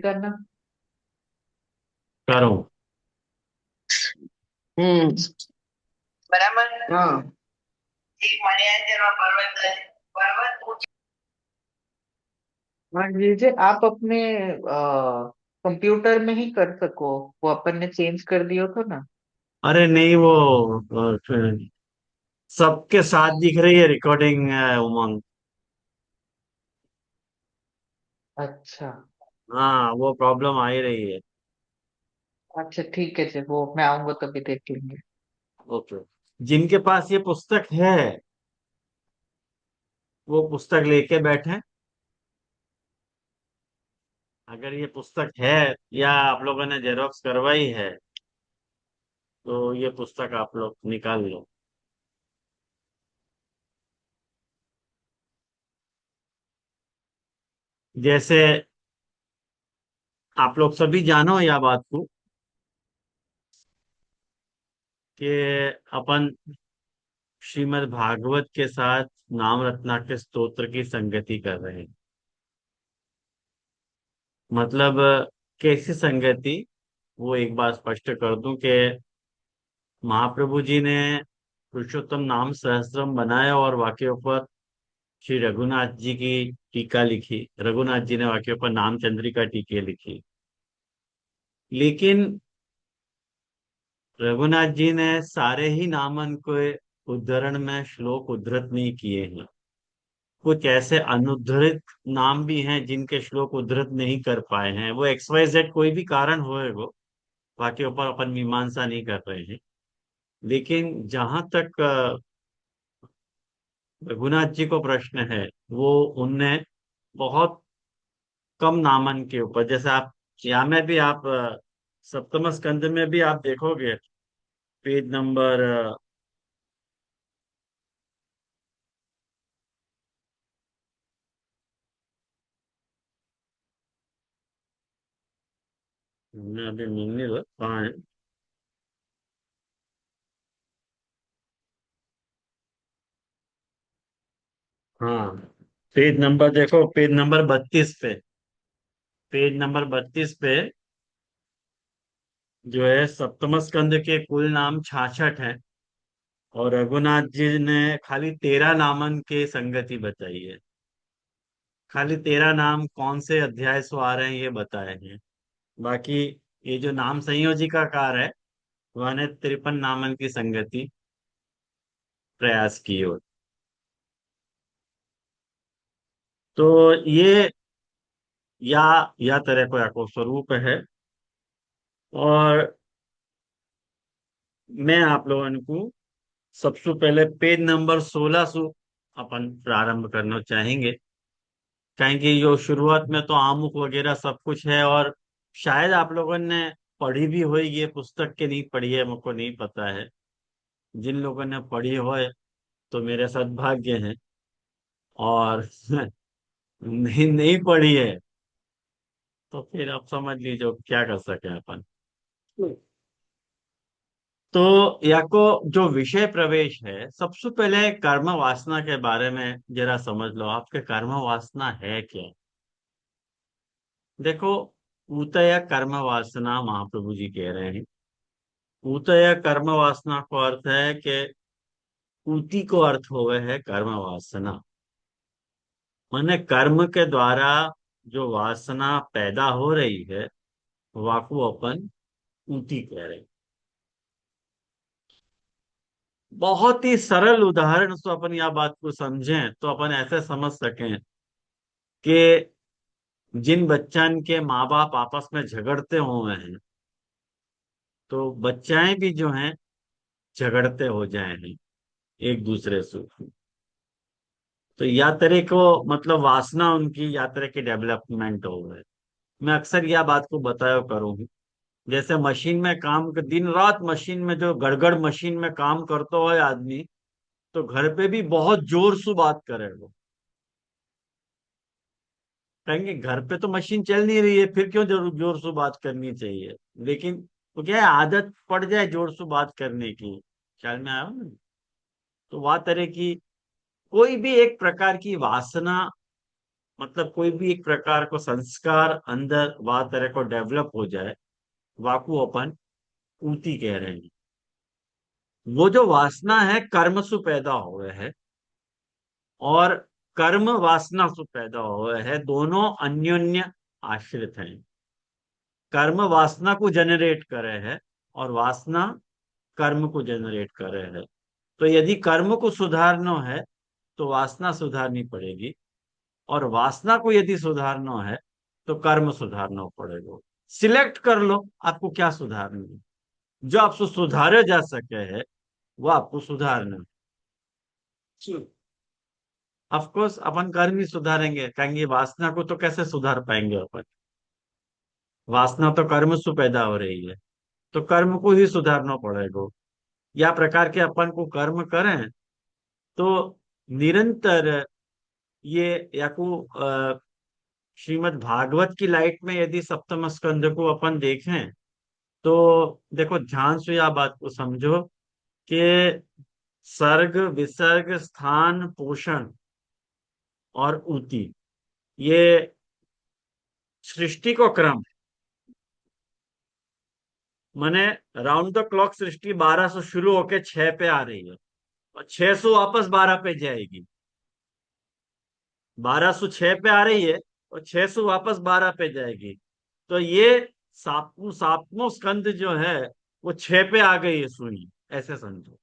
करना। करो। हम्म। बराबर। हाँ। एक मणियाचल पर्वत है। पर्वत मान लीजिए आप अपने कंप्यूटर में ही कर सको। वो अपन ने चेंज कर दिया था ना। अरे नहीं, वो सबके साथ दिख रही है रिकॉर्डिंग उमंग। अच्छा। हाँ, वो प्रॉब्लम आ ही रही है। अच्छा ठीक है जी, वो मैं आऊंगा तभी देख लेंगे। ओके। जिनके पास ये पुस्तक है वो पुस्तक लेके बैठे। अगर ये पुस्तक है या आप लोगों ने जेरोक्स करवाई है तो ये पुस्तक आप लोग निकाल लो। जैसे आप लोग सभी जानो या बात को कि अपन श्रीमद् भागवत के साथ नाम रत्नाकर स्तोत्र की संगति कर रहे हैं। मतलब कैसी संगति, वो एक बार स्पष्ट कर दूं कि महाप्रभु जी ने पुरुषोत्तम नाम सहस्त्रम बनाया और वाक्य ऊपर श्री रघुनाथ जी की टीका लिखी। रघुनाथ जी ने वाक्य ऊपर नाम चंद्रिका टीके लिखी। लेकिन रघुनाथ जी ने सारे ही नामन को उद्धरण में श्लोक उद्धृत नहीं किए हैं। कुछ ऐसे अनुद्धृत नाम भी हैं जिनके श्लोक उद्धृत नहीं कर पाए हैं। वो एक्स वाई जेड कोई भी कारण होए वो, बाकी ऊपर अपन मीमांसा नहीं कर रहे हैं। लेकिन जहां तक रघुनाथ जी को प्रश्न है, वो उनने बहुत कम नामन के ऊपर, जैसे आप या में भी आप सप्तम स्कंद में भी आप देखोगे पेज नंबर मैं अभी मिलने लगा कहाँ है। हाँ, पेज नंबर देखो, पेज नंबर 32 पे। पेज नंबर 32 पे जो है सप्तम स्कंद के कुल नाम 66 हैं और रघुनाथ जी ने खाली 13 नामन के संगति बताई है। खाली 13 नाम कौन से अध्याय से आ रहे हैं ये बताए हैं। बाकी ये जो नाम संयोजिका कार है वह 53 नामन की संगति प्रयास की हो। तो ये या तरह को या को स्वरूप है। और मैं आप लोगों को सबसे पहले पेज नंबर 16 से अपन प्रारंभ करना चाहेंगे। कहेंगे जो शुरुआत में तो आमुख वगैरह सब कुछ है और शायद आप लोगों ने पढ़ी भी होगी ये पुस्तक के, नहीं पढ़ी है मुझको नहीं पता है। जिन लोगों ने पढ़ी हो तो मेरे सद्भाग्य हैं, और नहीं नहीं पढ़ी है तो फिर आप समझ लीजिए क्या कर सके अपन। तो याको जो विषय प्रवेश है, सबसे पहले कर्म वासना के बारे में जरा समझ लो। आपके कर्म वासना है क्या? देखो, ऊतय कर्म वासना महाप्रभु जी कह रहे हैं। ऊतय कर्म वासना को अर्थ है कि ऊती को अर्थ हुआ है कर्म वासना। माने कर्म के द्वारा जो वासना पैदा हो रही है वाको अपन ऊती कह रहे हैं। बहुत ही सरल उदाहरण से अपन यह बात को समझें तो अपन ऐसे समझ सकें कि जिन बच्चन के माँ बाप आपस में झगड़ते हुए हैं तो बच्चाएं भी जो हैं झगड़ते हो जाए हैं एक दूसरे से। तो या तरह को मतलब वासना उनकी या तरह की डेवलपमेंट हो गए। मैं अक्सर यह बात को बताया करूंगी। जैसे मशीन में काम दिन रात मशीन में जो गड़गड़ मशीन में काम करता हो आदमी, तो घर पे भी बहुत जोर से बात करे वो। कहेंगे घर पे तो मशीन चल नहीं रही है फिर क्यों जोर जोर से बात करनी चाहिए। लेकिन वो क्या है, आदत पड़ जाए जोर से बात करने की। ख्याल में आया ना? तो वह तरह की कोई भी एक प्रकार की वासना मतलब कोई भी एक प्रकार को संस्कार अंदर वा तरह को डेवलप हो जाए, वाकू अपन ऊती कह रहे हैं। वो जो वासना है कर्म से पैदा हुए है, और कर्म वासना से पैदा हुए है, दोनों अन्योन्य आश्रित हैं। कर्म वासना को जनरेट करे है, और वासना कर्म को जनरेट करे है। तो यदि कर्म को सुधारना है तो वासना सुधारनी पड़ेगी, और वासना को यदि सुधारना है तो कर्म सुधारना पड़ेगा। सिलेक्ट कर लो आपको क्या सुधारना है। जो आपको सुधारे जा सके है वो आपको सुधारना है। ऑफ कोर्स अपन कर्म ही सुधारेंगे, कहेंगे वासना को तो कैसे सुधार पाएंगे अपन, वासना तो कर्म से पैदा हो रही है, तो कर्म को ही सुधारना पड़ेगा। या प्रकार के अपन को कर्म करें तो निरंतर ये या को श्रीमद् भागवत की लाइट में यदि सप्तम स्कंध को अपन देखें, तो देखो ध्यान से यह बात को समझो कि सर्ग विसर्ग स्थान पोषण और ऊति, ये सृष्टि को क्रम, माने राउंड द क्लॉक सृष्टि 12 से शुरू होके 6 पे आ रही है, और 6 से वापस 12 पे जाएगी। 12 से 6 पे आ रही है और 6 से वापस 12 पे जाएगी। तो ये सातवां स्कंद जो है वो 6 पे आ गई है सुई, ऐसे समझो।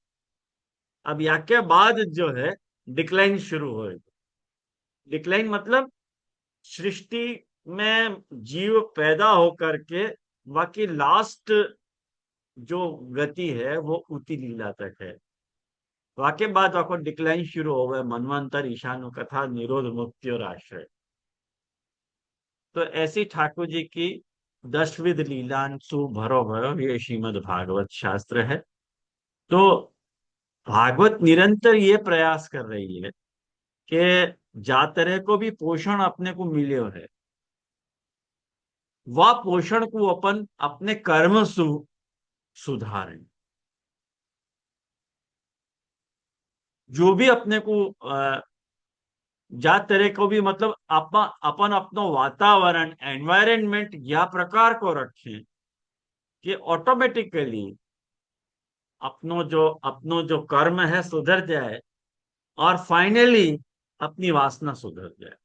अब या के बाद जो है डिक्लाइन शुरू होएगा। डिक्लाइन मतलब सृष्टि में जीव पैदा होकर के बाकी लास्ट जो गति है वो उति लीला तक है। वाक्य बाद आपको डिक्लाइन शुरू हो गए, मनवंतर ईशानु कथा निरोध मुक्ति और आश्रय। तो ऐसी ठाकुर जी की दशविध लीलांशु भरो भरो, ये श्रीमद् भागवत शास्त्र है। तो भागवत निरंतर ये प्रयास कर रही है कि जातरे को भी पोषण अपने को मिले है, वह पोषण को अपन अपने कर्म सुधारें। जो भी अपने को जा तरह को भी मतलब अपन अपनो वातावरण एनवायरनमेंट या प्रकार को रखें कि ऑटोमेटिकली अपनो जो कर्म है सुधर जाए, और फाइनली अपनी वासना सुधर जाए।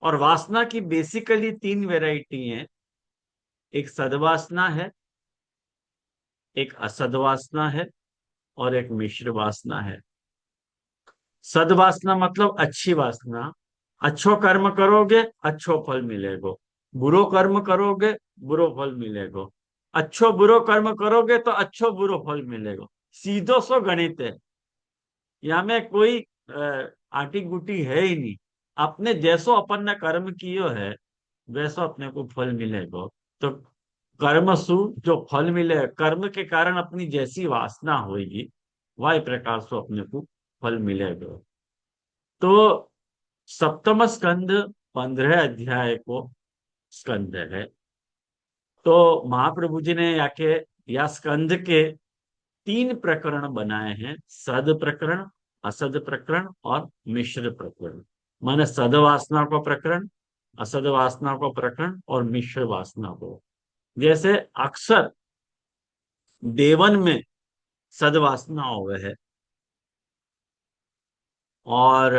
और वासना की बेसिकली 3 वैरायटी हैं। एक सद्वासना है, एक असद्वासना है, और एक मिश्र वासना है। सद्वासना मतलब अच्छी वासना, अच्छो कर्म करोगे अच्छो फल मिलेगा, बुरो कर्म करोगे बुरो फल मिलेगा, अच्छो बुरो कर्म करोगे तो अच्छो बुरो फल मिलेगा। सीधो सो गणित है, यहाँ में कोई आटी गुटी है ही नहीं। अपने जैसो अपन ने कर्म कियो है वैसो अपने को फल मिलेगा। तो कर्म सु जो फल मिले, कर्म के कारण अपनी जैसी वासना होगी वही प्रकार से अपने को फल मिलेगा। तो सप्तम स्कंद 15 अध्याय को स्कंद है। तो महाप्रभु जी ने याके या स्कंद के 3 प्रकरण बनाए हैं, सद प्रकरण, असद प्रकरण और मिश्र प्रकरण। माने सद वासना को प्रकरण, असद वासना को प्रकरण और मिश्र वासना को। जैसे अक्सर देवन में सद वासना हो है, और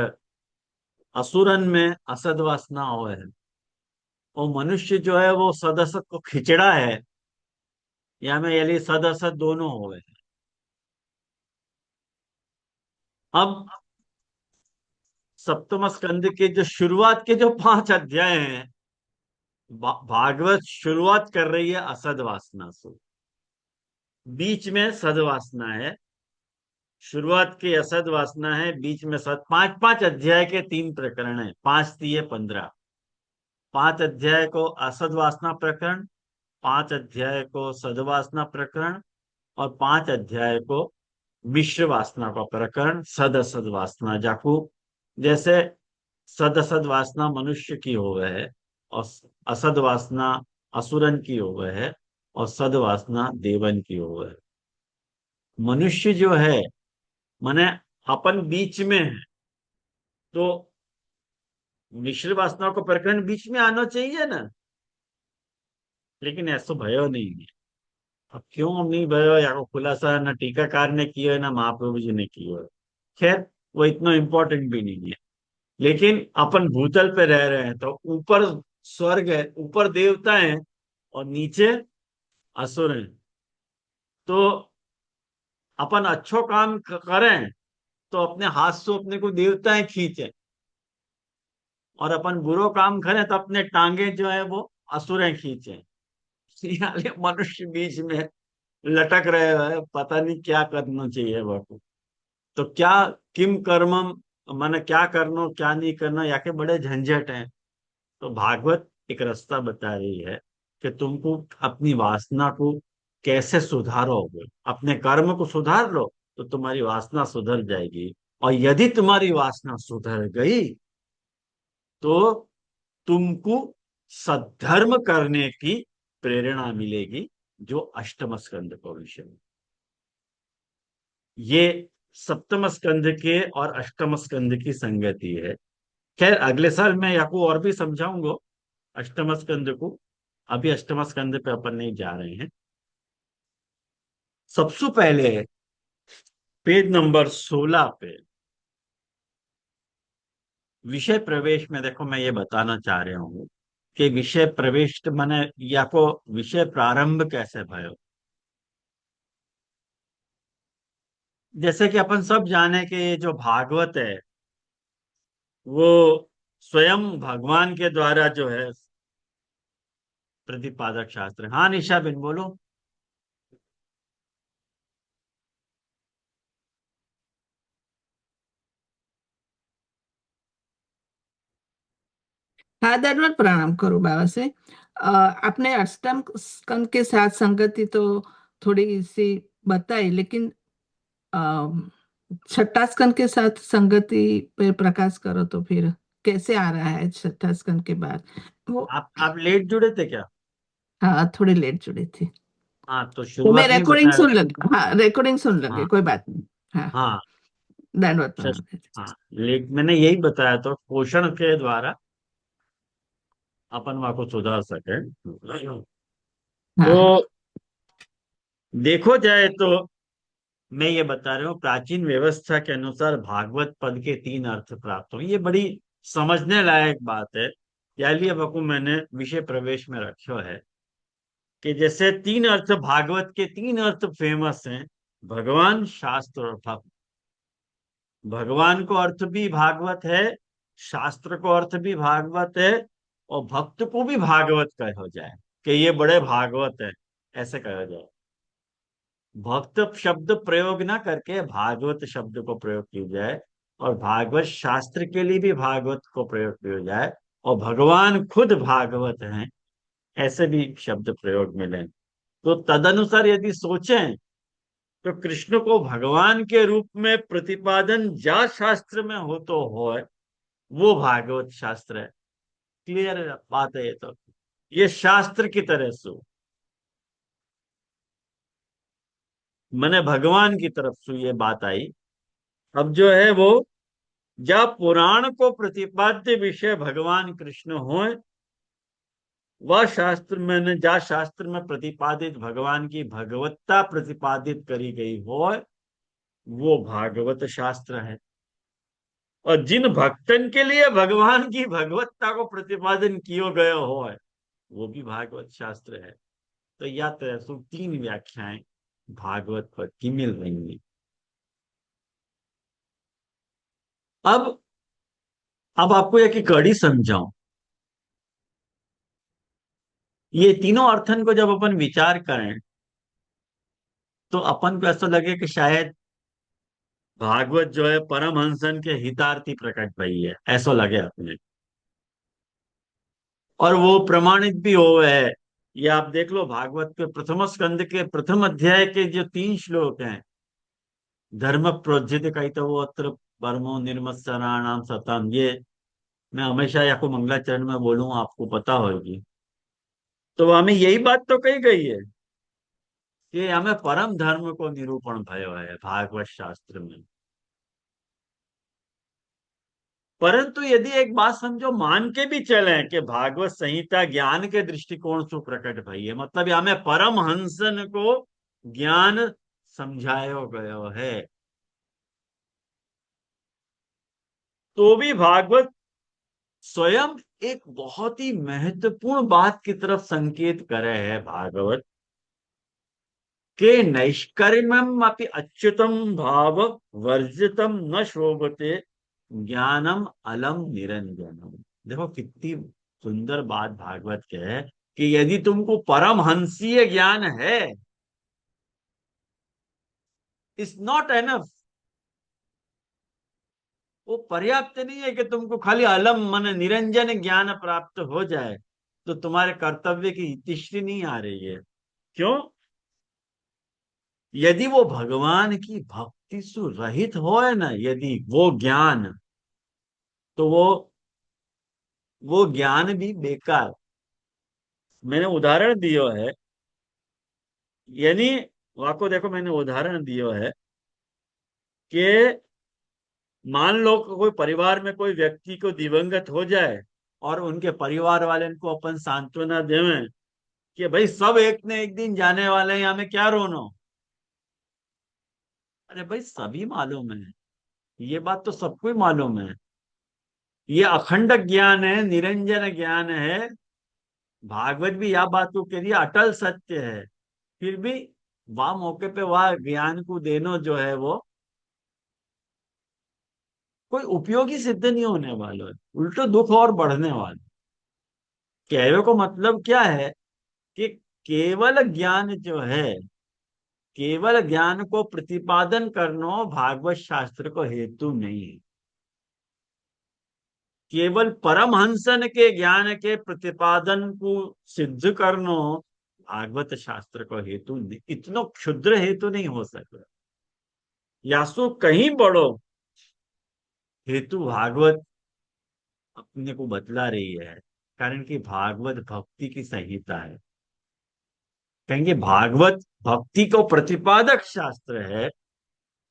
असुरन में असद वासना हो है, और मनुष्य जो है वो सद असद को खिचड़ा है, या में यदि सद असद दोनों हो गए। अब सप्तम स्कंद के जो शुरुआत के जो 5 अध्याय हैं, भागवत शुरुआत कर रही है असद वासना से, बीच में सद वासना है। शुरुआत की असद वासना है, बीच में सद। 5-5 अध्याय के 3 प्रकरण है, 5 3 15। 5 अध्याय को असद वासना प्रकरण, 5 अध्याय को सदवासना प्रकरण, और 5 अध्याय को मिश्र वासना का प्रकरण, सद असद वासना जाकू। जैसे सद असद वासना मनुष्य की हो गए है, और असद वासना असुरन की हो गए है, और सद वासना देवन की हो गए। मनुष्य जो है माने अपन बीच में है। तो मिश्र वासना को प्रकरण बीच में आना चाहिए ना, लेकिन ऐसा भयो नहीं है। अब क्यों नहीं भयो, या को खुलासा न टीकाकार ने किया है ना महाप्रभु जी ने किया है। खैर, वो इतना इम्पोर्टेंट भी नहीं है। लेकिन अपन भूतल पे रह रहे हैं, तो ऊपर स्वर्ग है, ऊपर देवता हैं और नीचे असुर हैं। तो अपन अच्छो काम करें तो अपने हाथ से अपने को देवताएं खींचे, और अपन बुरो काम करें तो अपने टांगे जो है वो असुरें खींचे। यानी मनुष्य बीच में लटक रहे हैं, पता नहीं क्या करना चाहिए बापू। तो क्या, किम कर्मम, माने क्या करना क्या नहीं करना, या के बड़े झंझट हैं। तो भागवत एक रास्ता बता रही है कि तुमको अपनी वासना को कैसे सुधारोगे। अपने कर्म को सुधार लो तो तुम्हारी वासना सुधर जाएगी। और यदि तुम्हारी वासना सुधर गई तो तुमको सद्धर्म करने की प्रेरणा मिलेगी, जो अष्टम स्कंद का विषय है। ये सप्तम स्कंद के और अष्टम स्कंद की संगति है। खैर, अगले साल मैं आपको और भी समझाऊंगा अष्टम स्कंद को। अभी अष्टम स्कंद पे अपन नहीं जा रहे हैं। सबसे पहले पेज नंबर 16 पे विषय प्रवेश में देखो, मैं ये बताना चाह रहा हूँ कि विषय प्रवेश माने या को विषय प्रारंभ कैसे भयो। जैसे कि अपन सब जाने कि ये जो भागवत है वो स्वयं भगवान के द्वारा जो है प्रतिपादक शास्त्र। हाँ निशा बिन बोलो। हाँ, दंडवत प्रणाम करो बाबा से। आपने अष्टम स्कंद के साथ संगति तो थोड़ी सी बताई, लेकिन अ, छठा स्कंद के साथ संगति पे प्रकाश करो तो फिर कैसे आ रहा है छठा स्कंद के बाद वो। आप लेट जुड़े थे क्या? हाँ, थोड़ी लेट जुड़ी थी। हाँ तो तो मैं शुरुआत में रिकॉर्डिंग बताया। सुन लूंगी, हाँ रिकॉर्डिंग सुन लूंगी, हाँ कोई बात नहीं। हाँ, हाँ। दंडवत शश- प्रणाम। हाँ, लेट मैंने यही बताया, तो पोषण के द्वारा अपन वहां को सुधार सके। हाँ, हाँ, तो देखो जाए तो मैं ये बता रहा हूँ, प्राचीन व्यवस्था के अनुसार भागवत पद के 3 अर्थ प्राप्त हो। ये बड़ी समझने लायक बात है। या लिए बकू मैंने विषय प्रवेश में रखो है कि जैसे 3 अर्थ, भागवत के 3 अर्थ फेमस हैं। भगवान, शास्त्र और भक्त। भगवान को अर्थ भी भागवत है, शास्त्र को अर्थ भी भागवत है, और भक्त को भी भागवत कहा जाए कि ये बड़े भागवत है, ऐसे कहा जाए। भक्त शब्द प्रयोग ना करके भागवत शब्द को प्रयोग की जाए, और भागवत शास्त्र के लिए भी भागवत को प्रयोग किया जाए, और भगवान खुद भागवत हैं, ऐसे भी शब्द प्रयोग मिले। तो तदनुसार यदि सोचें तो कृष्ण को भगवान के रूप में प्रतिपादन जा शास्त्र में हो तो हो, वो भागवत शास्त्र है। क्लियर बात है ये तो। ये शास्त्र की तरह से मैंने भगवान की तरफ से ये बात आई। अब जो है वो, जा पुराण को प्रतिपाद्य विषय भगवान कृष्ण हो, वह शास्त्र मैंने जा शास्त्र में प्रतिपादित भगवान की भगवत्ता प्रतिपादित करी गई हो, वो भागवत शास्त्र है। और जिन भक्तन के लिए भगवान की भगवत्ता को प्रतिपादन किया गया हो, वो भी भागवत शास्त्र है। तो या तरह से 3 व्याख्याएं भागवत पर की मिल रही हैं। अब अब आपको यह कि कड़ी समझाऊं, ये तीनों अर्थन को जब अपन विचार करें तो अपन को ऐसा लगे कि शायद भागवत जो है परमहंसन के हितार्थी प्रकट भई है, ऐसा लगे अपने। और वो प्रमाणित भी हो है। ये आप देख लो, भागवत के प्रथम स्कंद के प्रथम अध्याय के जो 3 श्लोक हैं, धर्म प्रोज्झित कैतवोत्र परमो निर्मत्सराणाम सतम, ये मैं हमेशा या को मंगलाचरण में बोलूं, आपको पता होगी। तो हमें यही बात तो कही गई है कि हमें परम धर्म को निरूपण भयो है भागवत शास्त्र में। परंतु यदि एक बात समझो, मान के भी चले कि भागवत संहिता ज्ञान के दृष्टिकोण से प्रकट भई है, मतलब यहाँ में परमहंसन को ज्ञान समझायो गयो है, तो भी भागवत स्वयं एक बहुत ही महत्वपूर्ण बात की तरफ संकेत करे है भागवत के नैष्कर्म्यम अपि अच्युतम भाव वर्जितम न शोभते ज्ञानम अलम निरंजनम। देखो कितनी सुंदर बात भागवत के है कि यदि तुमको परमहंसीय ज्ञान है, इट्स नॉट एनफ, वो पर्याप्त नहीं है कि तुमको खाली अलम मन निरंजन ज्ञान प्राप्त हो जाए तो तुम्हारे कर्तव्य की इतिश्री नहीं आ रही है। क्यों? यदि वो भगवान की भक्ति से रहित हो है ना, यदि वो ज्ञान, तो वो ज्ञान भी बेकार। मैंने उदाहरण दियो है, यानी वाको देखो मैंने उदाहरण दियो है कि मान लो कि कोई परिवार में कोई व्यक्ति को दिवंगत हो जाए और उनके परिवार वाले इनको अपन सांत्वना देवें कि भाई सब एक न एक दिन जाने वाले हैं, यहाँ में क्या रोनो। अरे भाई सभी मालूम है, ये बात तो सबको ही मालूम है, ये अखंड ज्ञान है, निरंजन ज्ञान है। भागवत भी यह बात को कह रही है, अटल सत्य है। फिर भी वह मौके पे वह ज्ञान को देनो जो है वो कोई उपयोगी सिद्ध नहीं होने वाला है, उल्टो दुख और बढ़ने वाला। कहने को मतलब क्या है कि केवल ज्ञान जो है, केवल ज्ञान को प्रतिपादन करना भागवत शास्त्र को हेतु नहीं है। केवल परमहंसन के ज्ञान के प्रतिपादन को सिद्ध करना भागवत शास्त्र को हेतु नहीं, इतना क्षुद्र हेतु नहीं हो सकता। यासु कहीं बड़ो हेतु भागवत अपने को बतला रही है, कारण कि भागवत भक्ति की संहिता है। कहेंगे भागवत भक्ति को प्रतिपादक शास्त्र है,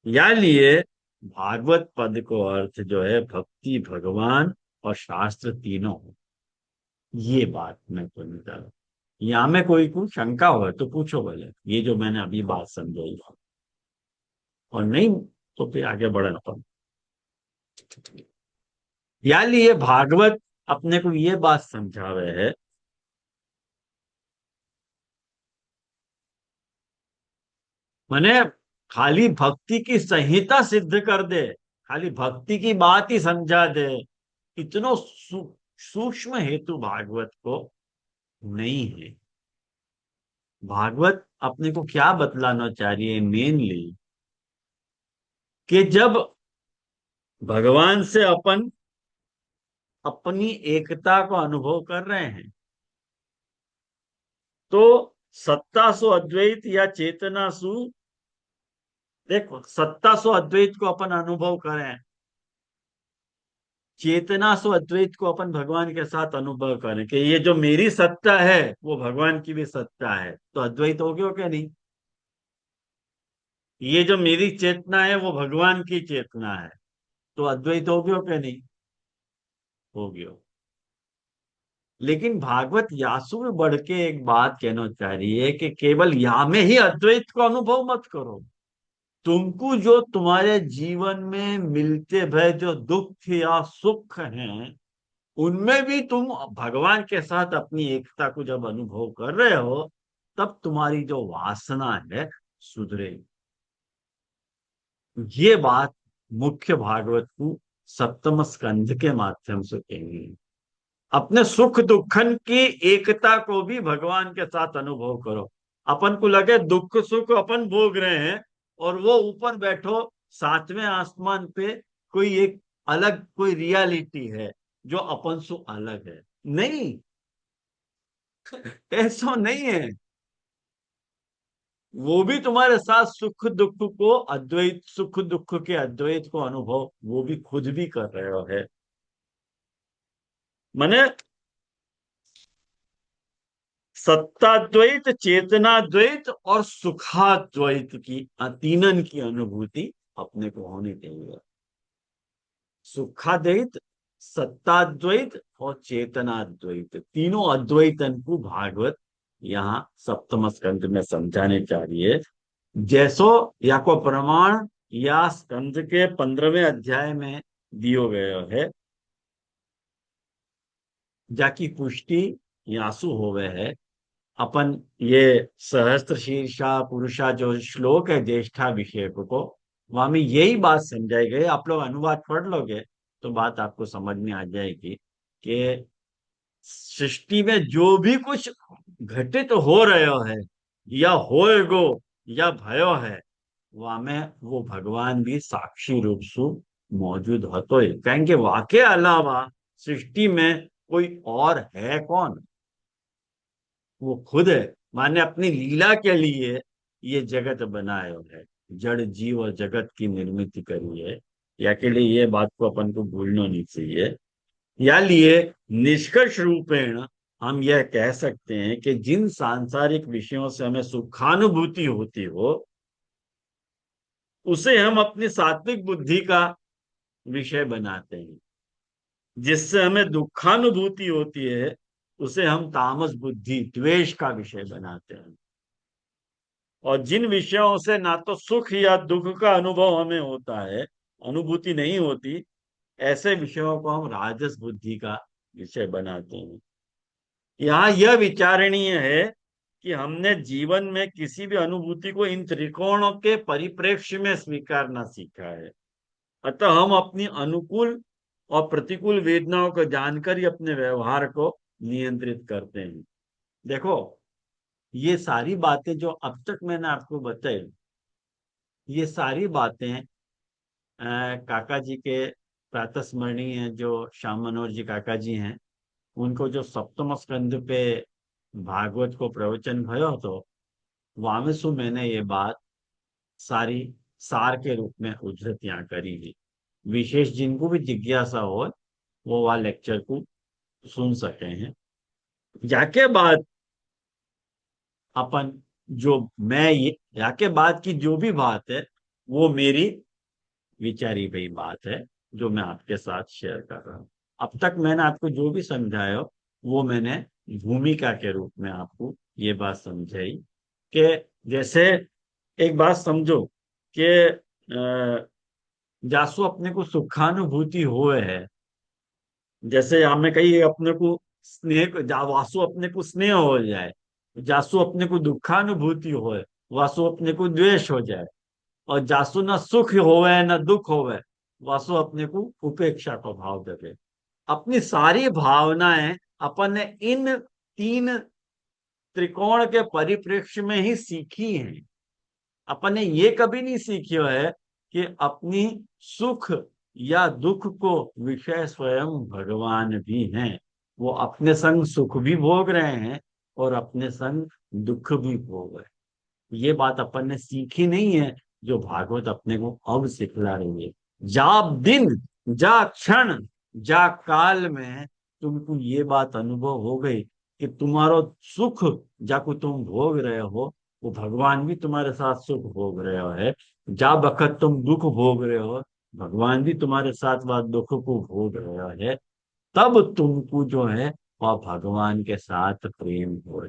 या लिए भागवत पद को अर्थ जो है भक्ति, भगवान और शास्त्र तीनों हो। ये बात मैं तो निकाला, यहाँ में कोई को शंका हो तो पूछो बोले, ये जो मैंने अभी बात समझाई, और नहीं तो फिर आगे बढ़ना पड़ा। या लिए भागवत अपने को ये बात समझावे है मैंने खाली भक्ति की संहिता सिद्ध कर दे, खाली भक्ति की बात ही समझा दे, इतनो सूक्ष्म हेतु भागवत को नहीं है। भागवत अपने को क्या बतलाना चाह रही है मेनली, कि जब भगवान से अपन अपनी एकता को अनुभव कर रहे हैं, तो सत्ता सो अद्वैत या चेतना सु, देखो सत्ता सो अद्वैत को अपन अनुभव करें, चेतना सो अद्वैत को अपन भगवान के साथ अनुभव करें कि ये जो मेरी सत्ता है वो भगवान की भी सत्ता है, तो अद्वैत हो गया क्या नहीं? ये जो मेरी चेतना है वो भगवान की चेतना है, तो अद्वैत हो गया क्या नहीं? हो गया। लेकिन भागवत यासु में बढ़ के एक बात कहना चाह रही है कि केवल या में ही अद्वैत को अनुभव मत करो, तुमको जो तुम्हारे जीवन में मिलते भय जो दुख या सुख हैं, उनमें भी तुम भगवान के साथ अपनी एकता को जब अनुभव कर रहे हो, तब तुम्हारी जो वासना है सुधरेगी। ये बात मुख्य भागवत को सप्तम स्कंध के माध्यम से कही। अपने सुख दुखन की एकता को भी भगवान के साथ अनुभव करो। अपन को लगे दुख सुख अपन भोग रहे हैं और वो ऊपर बैठो सातवें आसमान पे कोई एक अलग कोई रियलिटी है जो अपन से अलग है, नहीं, ऐसा नहीं है। वो भी तुम्हारे साथ सुख दुख को अद्वैत, सुख दुख के अद्वैत को अनुभव वो भी खुद भी कर रहे हो है। माने सत्ताद्वैत, चेतनाद्वैत और सुखाद्वैत की तीनन की अनुभूति अपने को होनी चाहिए। सुखाद्वैत सत्ताद्वैत और चेतनाद्वैत तीनों अद्वैतन को भागवत यहाँ सप्तम स्कंद में समझाने चाहिए। जैसो या को प्रमाण या स्कंद के 15वें अध्याय में दियो गयो है, जाकी पुष्टि यासु होवे है। अपन ये सहस्त्र शीर्षा पुरुषा जो श्लोक है ज्येष्ठा विषय को, वहां में यही बात समझाई गई। आप लोग अनुवाद पढ़ लोगे तो बात आपको समझ में आ जाएगी कि सृष्टि में जो भी कुछ घटित हो रहे है या होएगो या भयो है, वहां में वो भगवान भी साक्षी रूप से मौजूद होतो है। कहेंगे वाके अलावा सृष्टि में कोई और है कौन? वो खुद है। माने अपनी लीला के लिए ये जगत बनाए है, जड़ जीव और जगत की निर्मित करी है। या के लिए ये बात को अपन को भूलना नहीं चाहिए। या लिए निष्कर्ष रूपेण हम यह कह सकते हैं कि जिन सांसारिक विषयों से हमें सुखानुभूति होती हो, उसे हम अपनी सात्विक बुद्धि का विषय बनाते हैं। जिससे हमें दुखानुभूति होती है, उसे हम तामस बुद्धि द्वेष का विषय बनाते हैं। और जिन विषयों से ना तो सुख या दुख का अनुभव हमें होता है, अनुभूति नहीं होती, ऐसे विषयों को हम राजस बुद्धि का विषय बनाते हैं। यहाँ यह विचारणीय है कि हमने जीवन में किसी भी अनुभूति को इन त्रिकोणों के परिप्रेक्ष्य में स्वीकारना सीखा है। अतः हम अपनी अनुकूल और प्रतिकूल वेदनाओं को जानकर ही अपने व्यवहार को नियंत्रित करते हैं। देखो, ये सारी बातें जो अब तक मैंने आपको बताई, ये सारी बातें काका जी के प्रातस्मरणीय जो श्याम मनोहर जी काका जी हैं, उनको जो सप्तम स्कंद पे भागवत को प्रवचन भयो तो वहां में सु मैंने ये बात सारी सार के रूप में उद्धृत यहाँ करी है। विशेष जिनको भी जिज्ञासा हो वो वह लेक्चर को सुन सके हैं। जाके बाद अपन जो मैं ये जाके बाद की जो भी बात है, वो मेरी विचारी हुई बात है जो मैं आपके साथ शेयर कर रहा हूँ। अब तक मैंने आपको जो भी समझाया वो मैंने भूमिका के रूप में आपको ये बात समझाई कि जैसे एक बात समझो कि जासु अपने को सुखानुभूति हुए है, जैसे हमें कही अपने को स्नेह वासु अपने को स्नेह हो जाए, जासु अपने को दुखानुभूति होए, वासु अपने को द्वेष हो जाए, और जासु न सुख होवे न दुख होवे, वासु अपने को उपेक्षा का भाव देवे। अपनी सारी भावनाएं अपन ने इन तीन त्रिकोण के परिप्रेक्ष्य में ही सीखी हैं। अपन ने ये कभी नहीं सीखी है कि अपनी सुख या दुख को विषय स्वयं भगवान भी हैं। वो अपने संग सुख भी भोग रहे हैं और अपने संग दुख भी भोग रहे हैं। ये बात अपन ने सीखी नहीं है, जो भागवत अपने को अब सिखला रही है। जा दिन जा क्षण जा काल में तुमको ये बात अनुभव हो गई कि तुम्हारा सुख जाको तुम भोग रहे हो, वो भगवान भी तुम्हारे साथ सुख भोग रहे है। जा बखत तुम दुख भोग रहे हो, भगवान भी तुम्हारे साथ वह दुख को भोग रहे है। तब तुमको जो है वह भगवान के साथ प्रेम हो।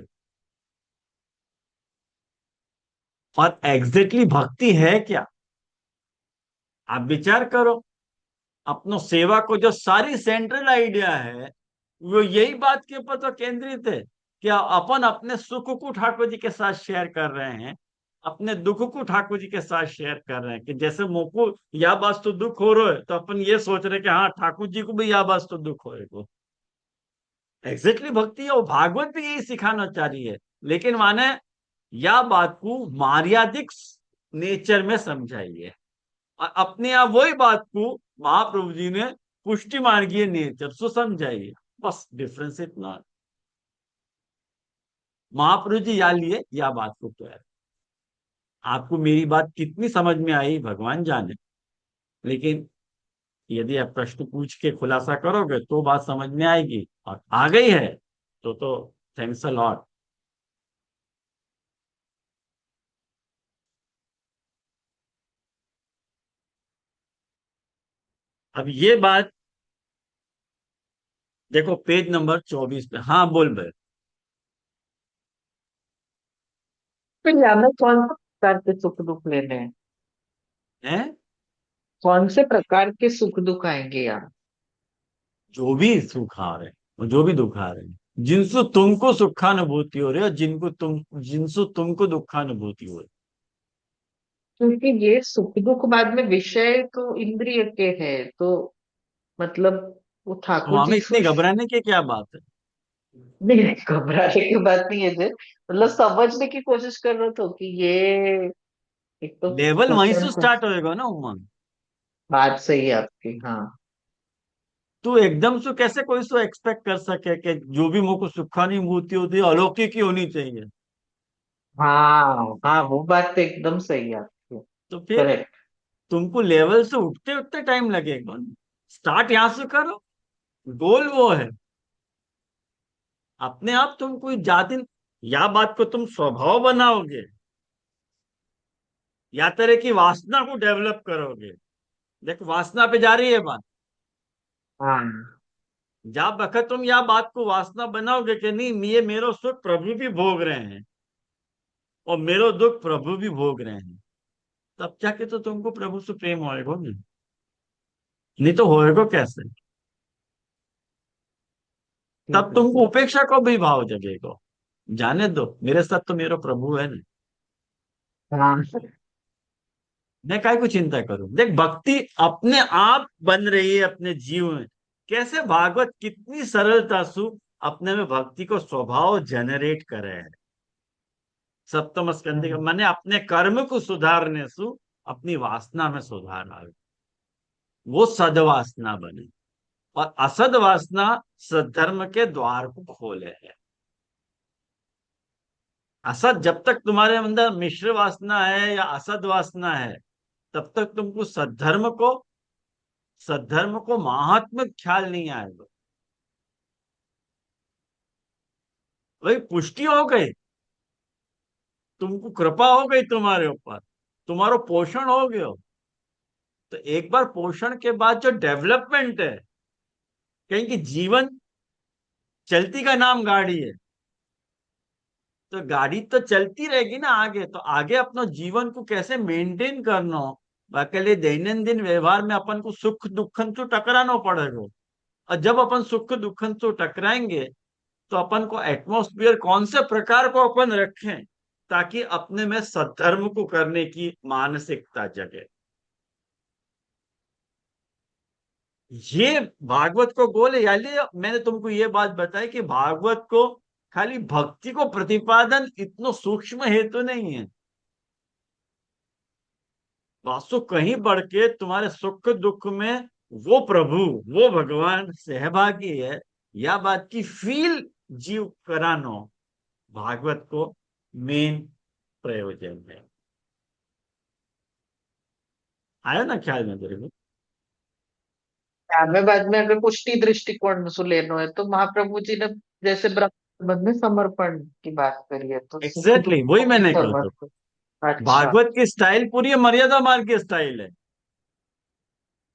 और एग्जैक्टली भक्ति है क्या? आप विचार करो। अपनो सेवा को जो सारी सेंट्रल आइडिया है, वो यही बात के ऊपर तो केंद्रित है कि अपन अपने सुख को ठाकुर जी के साथ शेयर कर रहे हैं, अपने दुख को ठाकुर जी के साथ शेयर कर रहे हैं। कि जैसे मोको या बात तो दुख हो रहा है तो अपन ये सोच रहे हैं कि हाँ ठाकुर जी को भी या बात तो दुख हो रहे। एग्जैक्टली भक्ति है, वो भागवत भी यही सिखाना चाह रही है। लेकिन माने या बात को मर्यादिक नेचर में समझाइए, और अपने आप वही बात को महाप्रभु जी ने पुष्टि मार्गीय नेचर से समझाइए। बस डिफरेंस इतना। महाप्रभु जी या लिए या बात को तो है। आपको मेरी बात कितनी समझ में आई भगवान जाने, लेकिन यदि आप प्रश्न पूछ के खुलासा करोगे तो बात समझ में आएगी, और आ गई है तो थैंक्स अ लॉट। अब ये बात देखो पेज नंबर 24 पे। हाँ बोल भाई। फिर हमें कौन से प्रकार के सुख दुख लेने हैं? हैं? कौन से प्रकार के सुख दुख आएंगे यार? जो भी सुख आ रहे हैं और जो भी दुख आ रहे हैं, जिनसे तुमको सुखानुभूति हो रही है और जिनसे तुमको दुखानुभूति हो रही क्योंकि ये सुख दुख बाद में विषय तो इंद्रिय के है, तो मतलब वो है। तो ठाकुर हमें जी इतनी को घबराने की क्या बात है? नहीं, घबराने की बात नहीं है जी, मतलब समझने की कोशिश कर रहे हो कि ये एक तो लेवल वहीं कुछ से कुछ स्टार्ट होएगा ना उमंग। बात सही है आपकी, हाँ। तू एकदम से कैसे कोई सो एक्सपेक्ट कर सके कि जो भी मुझको सुखानुभूति होती है अलौकिक ही होनी चाहिए? हाँ हाँ, वो बात तो एकदम सही है आपकी। तो फिर करेक्ट। तुमको लेवल से उठते उठते टाइम लगेगा। स्टार्ट यहां से करो। गोल वो है। अपने आप तुम कोई जाति या बात को तुम स्वभाव बनाओगे या तरह की वासना को डेवलप करोगे। देख वासना पे जा रही है बात। हाँ जब बखत तुम या बात को वासना बनाओगे कि नहीं ये मेरो सुख प्रभु भी भोग रहे हैं और मेरो दुख प्रभु भी भोग रहे हैं, तब जाके तो तुमको प्रभु से प्रेम होएगा नहीं तो होएगा कैसे? ठीक तब है। तुमको उपेक्षा को भी भाव जगेगा। जाने दो मेरे साथ तो मेरा प्रभु है ना। हाँ मैं काय को चिंता करूं? देख भक्ति अपने आप बन रही है अपने जीव में। कैसे भागवत कितनी सरलता सु अपने में भक्ति को स्वभाव जनरेट करे है। सप्तम स्कंद का मैंने अपने कर्म को सुधारने सु अपनी वासना में सुधार आवे, वो सदवासना बने। और असद वासना सद्धर्म के द्वार को खोले है। असद जब तक तुम्हारे अंदर मिश्र वासना है या असद वासना है, तब तक तुमको सद्धर्म को महात्म ख्याल नहीं आएगा। भाई पुष्टि हो गई, तुमको कृपा हो गई तुम्हारे ऊपर, तुम्हारो पोषण हो गयो। तो एक बार पोषण के बाद जो डेवलपमेंट है, कहीं की जीवन चलती का नाम गाड़ी है, तो गाड़ी तो चलती रहेगी ना आगे। तो आगे अपना जीवन को कैसे मेंटेन करना हो, बाकी लिए दैनंदिन व्यवहार में अपन को सुख दुखन से टकराना पड़ेगा। और जब अपन सुख दुखन से टकराएंगे तो अपन को एटमॉस्फेयर कौन से प्रकार को अपन रखें ताकि अपने में सद्धर्म को करने की मानसिकता जगे। ये भागवत को गोल है। यानी मैंने तुमको ये बात बताई कि भागवत को खाली भक्ति को प्रतिपादन इतना सूक्ष्म हेतु नहीं है। वास्तु कहीं बढ़ के तुम्हारे सुख दुख में वो प्रभु, वो भगवान सहभागी है, या बात की फील जीव करानो भागवत को मेन प्रयोजन है। आया ना ख्याल में तेरे को? हमें बाद में अगर पुष्टि दृष्टिकोण से लेना है तो महाप्रभु जी ने जैसे ब्रह्म में समर्पण की बात करी है, तो सुख एग्जैक्टली दुख वही को भी मैंने कहा था। समर्पण। अच्छा। भागवत की स्टाइल पूरी मर्यादा मार्ग की स्टाइल है। वो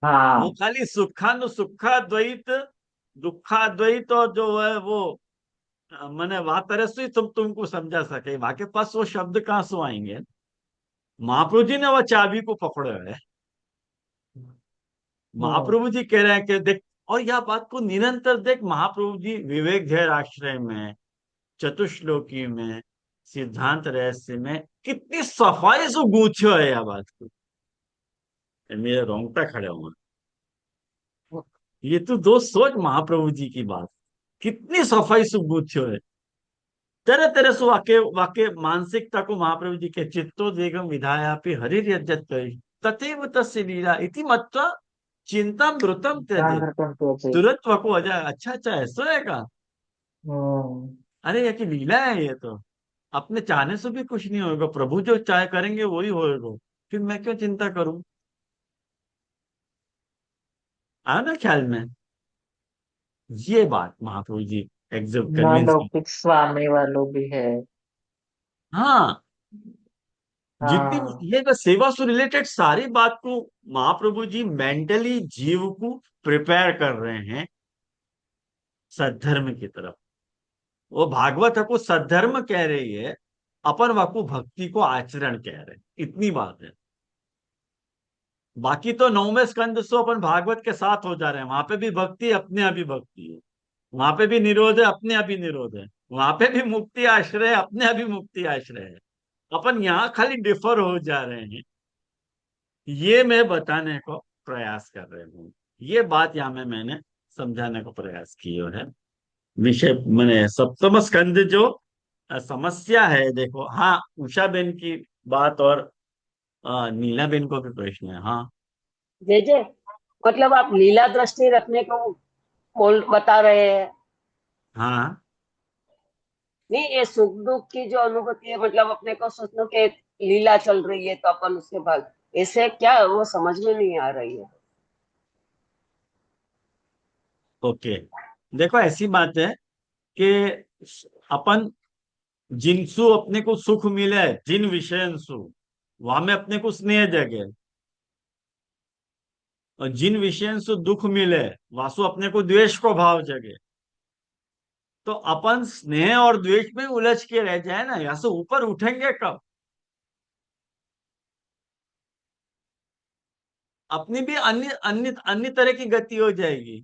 हाँ खाली सुखाद्वैत दुखाद्वैत और जो है वो मैंने वहां तरह से तुमको समझा सके। वहां के पास वो शब्द कहाँ से आएंगे? महाप्रभु जी ने वो चाबी को पकड़ा है। हाँ महाप्रभु जी कह रहे हैं कि देख, और यह बात को निरंतर देख, महाप्रभु जी विवेक धैर्य आश्रय में, चतुश्लोकी में, सिद्धांत रहस्य में कितनी सफाई से गूंथो है यह बात को। मेरे रोंगटा खड़े हुए। ये तो दोस्त सोच महाप्रभु जी की बात कितनी सफाई से गूंथो है। तरह तरह से वाक्य वाक्य मानसिकता को महाप्रभु जी के चित्तो देगम विधायापि हरि यज्जत करी तथैव तस्य लीला इति मत्वा चिंता मृतम ध्यान त्यजे। रखना चाहिए। तुरंत वको हो जाए। अच्छा अच्छा ऐसा है का? हम्म। अरे ये की लीला है ये तो। अपने चाहने से भी कुछ नहीं होगा, प्रभु जो चाहे करेंगे वही होएगा। फिर मैं क्यों चिंता करूं? आया ना ख्याल में? ये बात महाप्रभु जी एग्जॉब न कन्विंस की। लौकिक स्वामी वालों भी है। हाँ, जितनी हाँ ये बस सेवा से रिलेटेड सारी बात को महाप्रभु जी मेंटली जीव को प्रिपेयर कर रहे हैं सद्धर्म की तरफ। वो भागवत को सद्धर्म कह रही है, अपन वाकु भक्ति को आचरण कह रहे हैं, इतनी बात है। बाकी तो नौवें स्कंद से अपन भागवत के साथ हो जा रहे हैं, वहां पे भी भक्ति अपने आप ही भक्ति है, वहां पे भी निरोध है अपने आप ही निरोध है, वहां पे भी मुक्ति आश्रय है अपने आप ही मुक्ति आश्रय है। अपन यहाँ खाली डिफर हो जा रहे हैं, ये मैं बताने को प्रयास कर रहे हूँ। ये बात यहाँ में मैंने समझाने को प्रयास किया है। विषय मैंने सप्तम स्कंद जो समस्या है, देखो हाँ, उषा बेन की बात और नीला बेन को भी प्रश्न है। हाँ जय जय। मतलब आप लीला दृष्टि रखने को बोल बता रहे हैं? हाँ। नहीं, ये सुख दुख की जो अनुभूति है, मतलब अपने को सोचना कि लीला चल रही है तो अपन उसके बाद ऐसे क्या, वो समझ में नहीं आ रही है। ओके, देखो ऐसी बात है कि अपन जिनसु अपने को सुख मिले, जिन विषयंसु वहां में अपने को स्नेह जगे, और जिन विषयंसु दुख मिले वासु अपने को द्वेष को भाव जगे। तो अपन स्नेह और द्वेष में उलझ के रह जाए ना, यहाँ से ऊपर उठेंगे कब? अपनी भी अन्य अन्य अन्य तरह की गति हो जाएगी।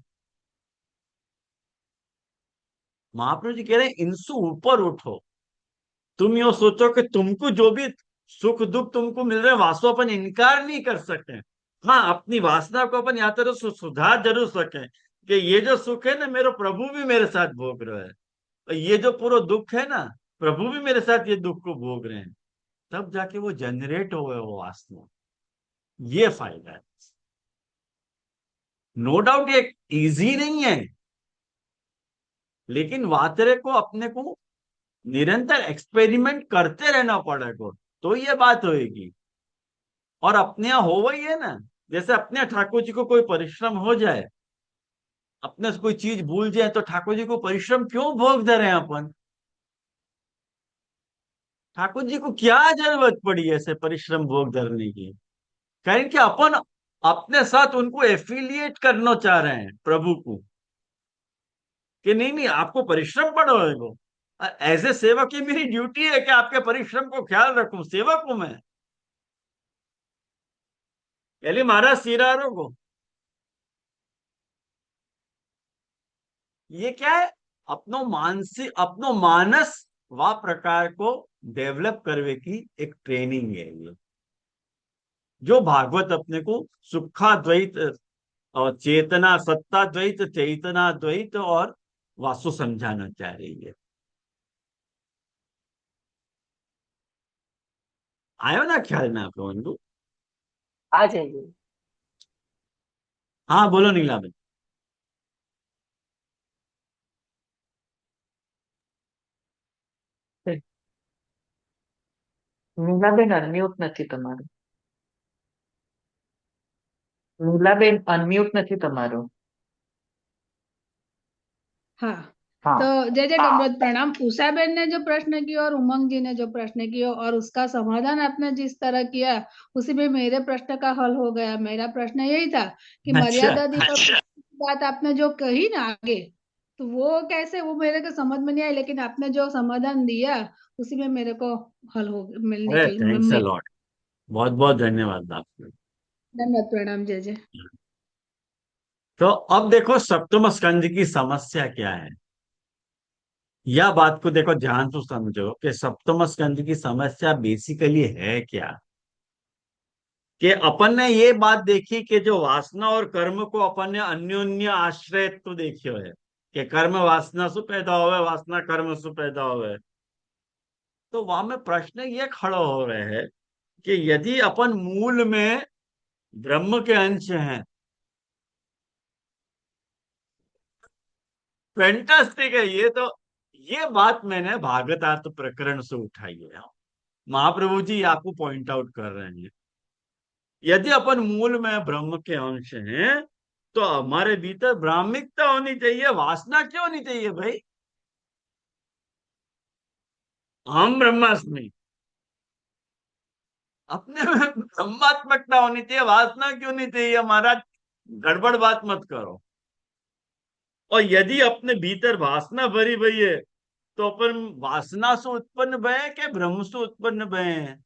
महाप्रभु जी कह रहे हैं इनसे ऊपर उठो। तुम यो सोचो कि तुमको जो भी सुख दुख तुमको मिल रहे हैं, वास्तव अपन इनकार नहीं कर सकते। हाँ, अपनी वासना को अपन या तरह सुधार जरूर सके कि ये जो सुख है ना, मेरे प्रभु भी मेरे साथ भोग रहे हैं, और ये जो पूरा दुख है ना, प्रभु भी मेरे साथ ये दुख को भोग रहे हैं। तब जाके वो जनरेट हो गए वो वासना। ये फायदा है। नो डाउट ये इजी नहीं है, लेकिन वातरे को अपने को निरंतर एक्सपेरिमेंट करते रहना पड़ेगा, तो ये बात होएगी। और अपने यहाँ हो वही है ना, जैसे अपने यहाँ ठाकुर जी को कोई परिश्रम हो जाए, अपने से कोई चीज भूल जाए, तो ठाकुर जी को परिश्रम क्यों भोग दे रहे हैं अपन? ठाकुर जी को क्या जरूरत पड़ी ऐसे परिश्रम भोग धरने की? कारण कि अपन अपने साथ उनको एफिलिएट करना चाह रहे हैं प्रभु को, कि नहीं नहीं आपको परिश्रम पड़ेगा। एज ए सेवक, ये मेरी ड्यूटी है कि आपके परिश्रम को ख्याल रखूं, सेवक हूं मैं। पहले महाराज सिरारों को ये क्या है, अपनो मानसिक अपनो मानस व प्रकार को डेवलप करने की एक ट्रेनिंग है ये, जो भागवत अपने को सुखाद्वैत और चेतना सत्ताद्वैत चैतनाद्वैत और वासु समझाना चाह रही है। आयो ना ख्याल में आपको बंधु? आ जाइए। हाँ बोलो नीला भाई। नीलाबेन અનમ્યુટ નથી તમારું. नीलाबेन અનમ્યુટ નથી તમારું. हाँ। तो हाँ. जय जय गणपत प्रणाम। उषाबेन ने जो प्रश्न किया और उमंग जी ने जो प्रश्न किया और उसका समाधान आपने जिस तरह किया, उसी में मेरे प्रश्न का हल हो गया। मेरा प्रश्न यही था कि अच्छा। मर्यादा दीपक की बात आपने जो कही ना आगे, तो वो कैसे, वो मेरे को समझ में नहीं आई, लेकिन आपने जो समाधान दिया उसी में मेरे को हल हो मिलने अरे के थैंक्स अ लॉट, बहुत बहुत धन्यवाद आपको। धन्यवाद प्रणाम जय जय। तो अब देखो सप्तम स्कंद की समस्या क्या है, यह बात को देखो ध्यान से समझो कि सप्तम स्कंद की समस्या बेसिकली है क्या। कि अपन ने ये बात देखी कि जो वासना और कर्म को अपन ने अन्योन्य आश्रय तो देखियो है, कि कर्म वासना से पैदा हुए, वासना कर्म से पैदा हुए। तो वहां में प्रश्न ये खड़ा हो रहे है कि यदि अपन मूल में ब्रह्म के अंश हैं, फैंटास्टिक है ये तो। ये बात मैंने भागवतार्थ प्रकरण से उठाई है। महाप्रभु जी आपको पॉइंट आउट कर रहे हैं, यदि अपन मूल में ब्रह्म के अंश हैं, तो हमारे भीतर ब्राह्मिकता होनी चाहिए, वासना क्यों होनी चाहिए भाई? हम ब्रह्मास्मि, अपने में ब्रह्मात्मकता होनी चाहिए, वासना क्यों नहीं चाहिए? हमारा गड़बड़ बात मत करो। और यदि अपने भीतर वासना भरी भई है तो अपन वासना से उत्पन्न भय है क्या ब्रह्म से उत्पन्न भय है?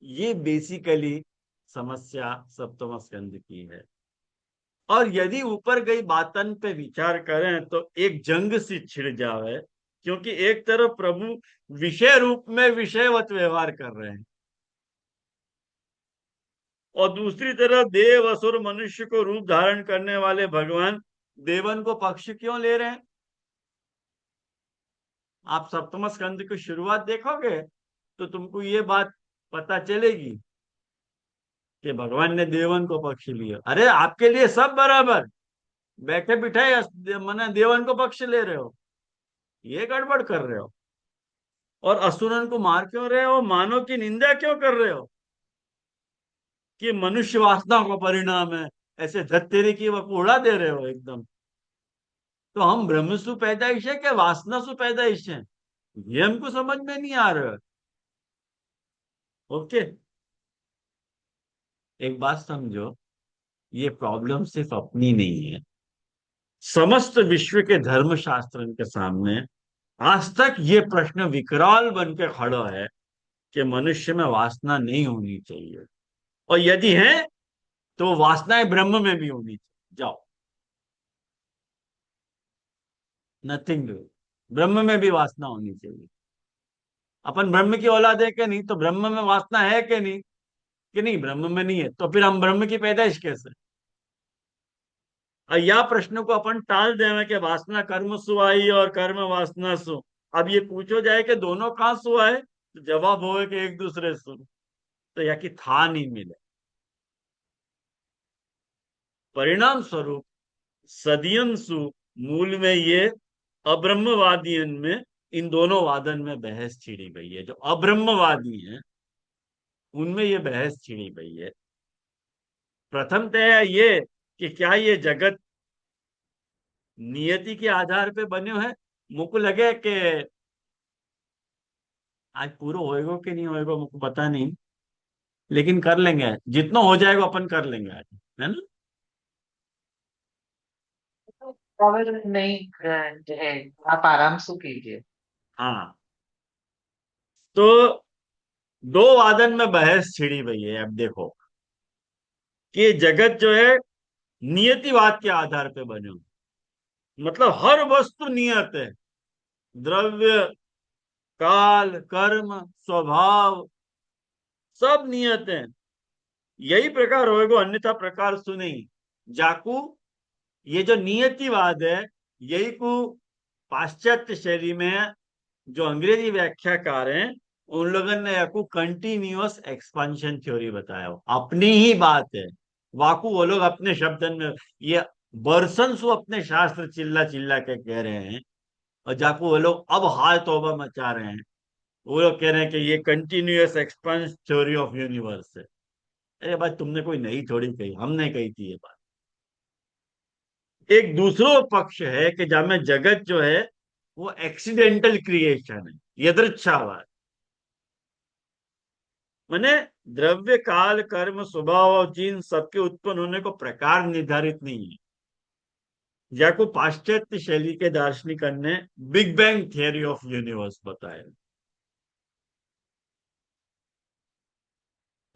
ये बेसिकली समस्या सप्तम स्कंद की है। और यदि ऊपर गई बातन पे विचार करें तो एक जंग सी छिड़ जावे, क्योंकि एक तरफ प्रभु विषय रूप में विषयवत व्यवहार कर रहे हैं और दूसरी तरफ देव असुर मनुष्य को रूप धारण करने वाले भगवान देवन को पक्ष क्यों ले रहे हैं? आप सप्तम स्कंद की शुरुआत देखोगे तो तुमको ये बात पता चलेगी कि भगवान ने देवन को पक्ष लिया। अरे आपके लिए सब बराबर, बैठे बिठाए मैंने देवन को पक्ष ले रहे हो, ये गड़बड़ कर रहे हो। और असुरन को मार क्यों रहे हो, मानव की निंदा क्यों कर रहे हो कि मनुष्य वासना का परिणाम है, ऐसे धत्तेरी की वह उड़ा दे रहे हो एकदम। तो हम ब्रह्म सु पैदाइश है क्या वासना सु पैदाइश है, ये हमको समझ में नहीं आ रहा है। ओके, एक बात समझो, ये प्रॉब्लम सिर्फ अपनी नहीं है, समस्त विश्व के धर्म शास्त्र के सामने आज तक ये प्रश्न विकराल बन के खड़ा है कि मनुष्य में वासना नहीं होनी चाहिए, और यदि है तो वासनाएं ब्रह्म में भी होनी चाहिए। जाओ, नथिंग, ब्रह्म में भी वासना होनी चाहिए। अपन ब्रह्म की औलाद है कि नहीं, तो ब्रह्म में वासना है कि नहीं, कि नहीं ब्रह्म में नहीं है, तो फिर हम ब्रह्म की पैदाइश कैसे? और या प्रश्न को अपन टाल देवे कि वासना कर्म सु आई और कर्म वासना सु। अब ये पूछो जाए कि दोनों कहाँ सु आए, तो जवाब हो कि एक दूसरे सु, तो या कि था नहीं मिले। परिणाम स्वरूप सदियन सु मूल में ये अब्रह्मवादियन में इन दोनों वादन में बहस छिड़ी गई है। जो अब्रह्मवादी हैं उनमें ये बहस छिड़ी गई है। प्रथमतः ये कि क्या ये जगत नियति के आधार पे बने हैं। मुझको लगे कि आज पूरा होएगा कि नहीं होएगा मुझको पता नहीं, लेकिन कर लेंगे जितना हो जाएगा, अपन कर लेंगे आज, है ना। ट्रैवल नहीं है, आप आराम से कीजिए। हाँ, तो दो वादन में बहस छिड़ी हुई है। अब देखो कि जगत जो है नियतिवाद के आधार पे बने हो, मतलब हर वस्तु नियत है, द्रव्य काल कर्म स्वभाव सब नियत है। यही प्रकार होएगो अन्यथा प्रकार सुने। जाकू ये जो नियतिवाद है, यही को पाश्चात्य शैली में जो अंग्रेजी व्याख्याकार हैं उन लोगों ने याकू कंटिन्यूअस एक्सपांशन थ्योरी बताया। अपनी ही बात है, वाकू वो लोग अपने शब्दन में ये बरसन सु अपने शास्त्र चिल्ला चिल्ला के कह रहे हैं, और जाकू वो लोग अब हाय तौबा मचा रहे हैं। वो लोग कह रहे हैं कि ये continuous expanse theory of universe है। अरे भाई तुमने कोई नई थोड़ी कही, हमने कही थी ये बात। एक दूसरा पक्ष है कि जहां में जगत जो है वो एक्सीडेंटल क्रिएशन है, यदृच्छावाद। माने द्रव्य काल कर्म स्वभाव और जीन सबके उत्पन्न होने को प्रकार निर्धारित नहीं है। जाको पाश्चात्य शैली के दार्शनिक ने big bang theory of universe बताया।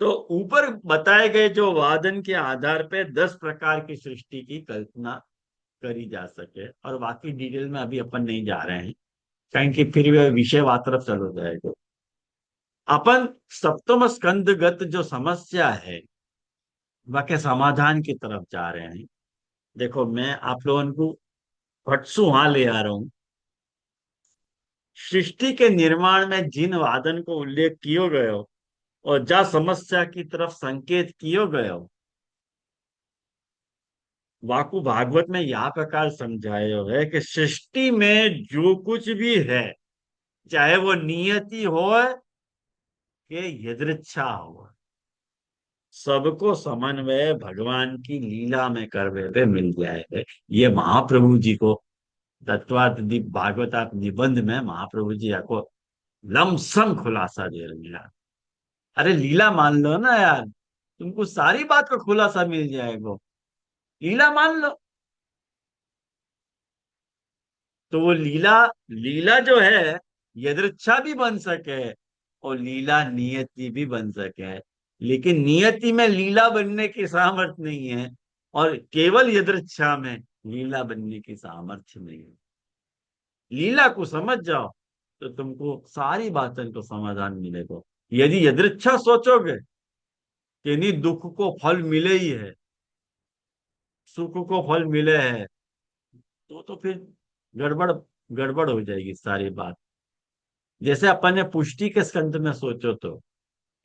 तो ऊपर बताए गए जो वादन के आधार पे 10 प्रकार की सृष्टि की कल्पना करी जा सके, और बाकी डिटेल में अभी अपन नहीं जा रहे हैं कहीं कि फिर वह विषय वात्रफ चलो जाएगा। अपन सप्तम स्कंदगत जो समस्या है वह के समाधान की तरफ जा रहे हैं। देखो मैं आप लोगों को फटसू वहां ले आ रहा हूं। सृष्टि के निर्माण में जिन वादन को उल्लेख कियो गए हो और जा समस्या की तरफ संकेत कियो गए हो, वाकु भागवत में यह प्रकार समझाया है कि सृष्टि में जो कुछ भी है, चाहे वो नियति हो कि यदृच्छा हो, सबको समन्वय भगवान की लीला में करवे पे मिल जाए। ये महाप्रभु जी को तत्वादीप भागवत निबंध में महाप्रभु जी आपको लमसम खुलासा दे रहे हैं यार। अरे लीला मान लो ना यार, तुमको सारी बात का खुलासा मिल जाएगा। लीला मान लो, तो वो लीला, लीला जो है यदृच्छा भी बन सके और लीला नियति भी बन सके, लेकिन नियति में लीला बनने की सामर्थ्य नहीं है और केवल यदृच्छा में लीला बनने की सामर्थ्य नहीं है। लीला को समझ जाओ तो तुमको सारी बातों को समाधान मिलेगा। यदि यदृच्छा सोचोगे कि नहीं दुख को फल मिले ही है, सुख को फल मिले है, तो फिर गड़बड़ गड़बड़ हो जाएगी सारी बात। जैसे अपन ने पुष्टि के स्कंध में सोचो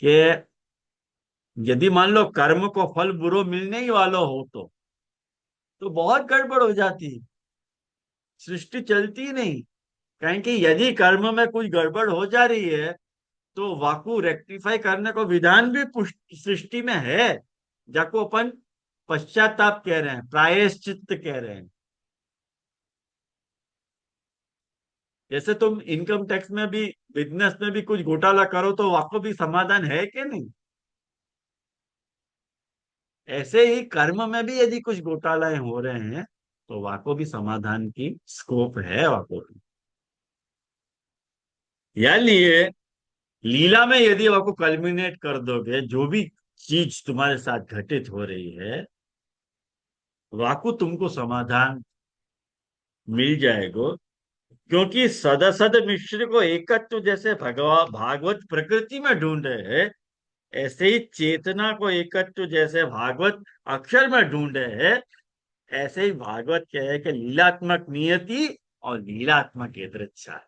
कि यदि मान लो कर्म को फल बुरो मिलने ही वाला हो तो बहुत गड़बड़ हो जाती, सृष्टि चलती ही नहीं। कहें कि यदि कर्म में कुछ गड़बड़ हो जा रही है तो वाकु रेक्टिफाई करने को विधान भी सृष्टि में है, जाको अपन पश्चाताप कह रहे हैं, प्रायश्चित्त कह रहे हैं। जैसे तुम इनकम टैक्स में भी, बिजनेस में भी कुछ घोटाला करो तो वाको भी समाधान है कि नहीं? ऐसे ही कर्म में भी यदि कुछ घोटालाएं हो रहे हैं तो वाको भी समाधान की स्कोप है वाको की। यानी ये लीला में यदि वाको कल्मिनेट कर दोगे, जो भी चीज तुम्हारे साथ घटित हो रही है वाको तुमको समाधान मिल जाएगा। क्योंकि सदसद मिश्र को एकत्व जैसे भागवत प्रकृति में ढूंढ रहे हैं, ऐसे ही चेतना को एकत्व जैसे भागवत अक्षर में ढूंढ रहे हैं, ऐसे ही भागवत क्या है कि लीलात्मक नियति और लीलात्मक यदृच्छा,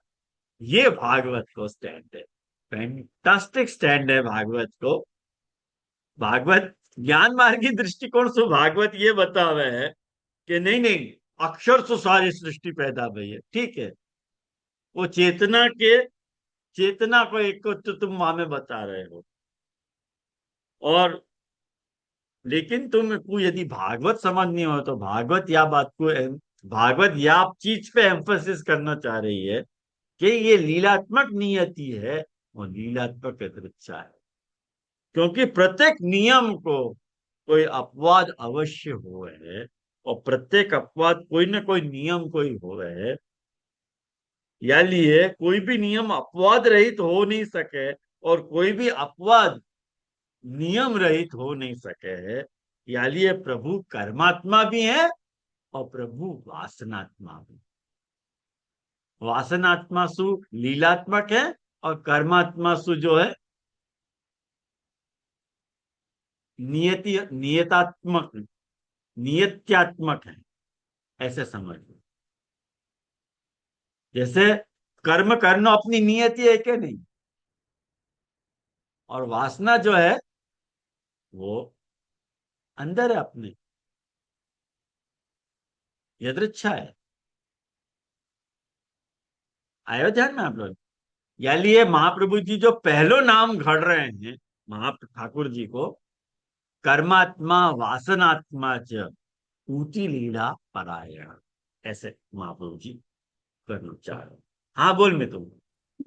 ये भागवत को स्टैंड है। फैंटास्टिक स्टैंड है भागवत को। भागवत ज्ञान मार्ग की दृष्टिकोण से भागवत ये बता हुआ है कि नहीं नहीं, अक्षर से सारी सृष्टि पैदा हुई है, ठीक है। वो चेतना को एक तो तुम वहां में बता रहे हो, और लेकिन तुमको यदि भागवत समझनी हो तो भागवत या चीज पे एम्फोसिस करना चाह रही है कि ये लीलात्मक नियति है और लीलात्मक यदृच्छा है। क्योंकि प्रत्येक नियम को कोई अपवाद अवश्य हुए है, और प्रत्येक अपवाद कोई ना कोई नियम कोई हुए है। या लिए कोई भी नियम अपवाद रहित हो नहीं सके और कोई भी अपवाद नियम रहित हो नहीं सके है। या लिए प्रभु कर्मात्मा भी है और प्रभु वासनात्मा भी। वासनात्मा सु लीलात्मक है और कर्मात्मा सु जो है नियतात्मक, नियत्यात्मक है, ऐसे समझ लो। जैसे कर्म करना अपनी नियति है कि नहीं, और वासना जो है वो अंदर है अपने, यदृच्छा है। आयो ध्यान में आप लोग? या लिए महाप्रभु जी जो पहलो नाम घड़ रहे हैं ठाकुर जी को, कर्मात्मा वासनात्मा च ऊटी लीला परायण, ऐसे महाप्रभु जी करना चाह रहे हैं। हाँ बोल में तुम।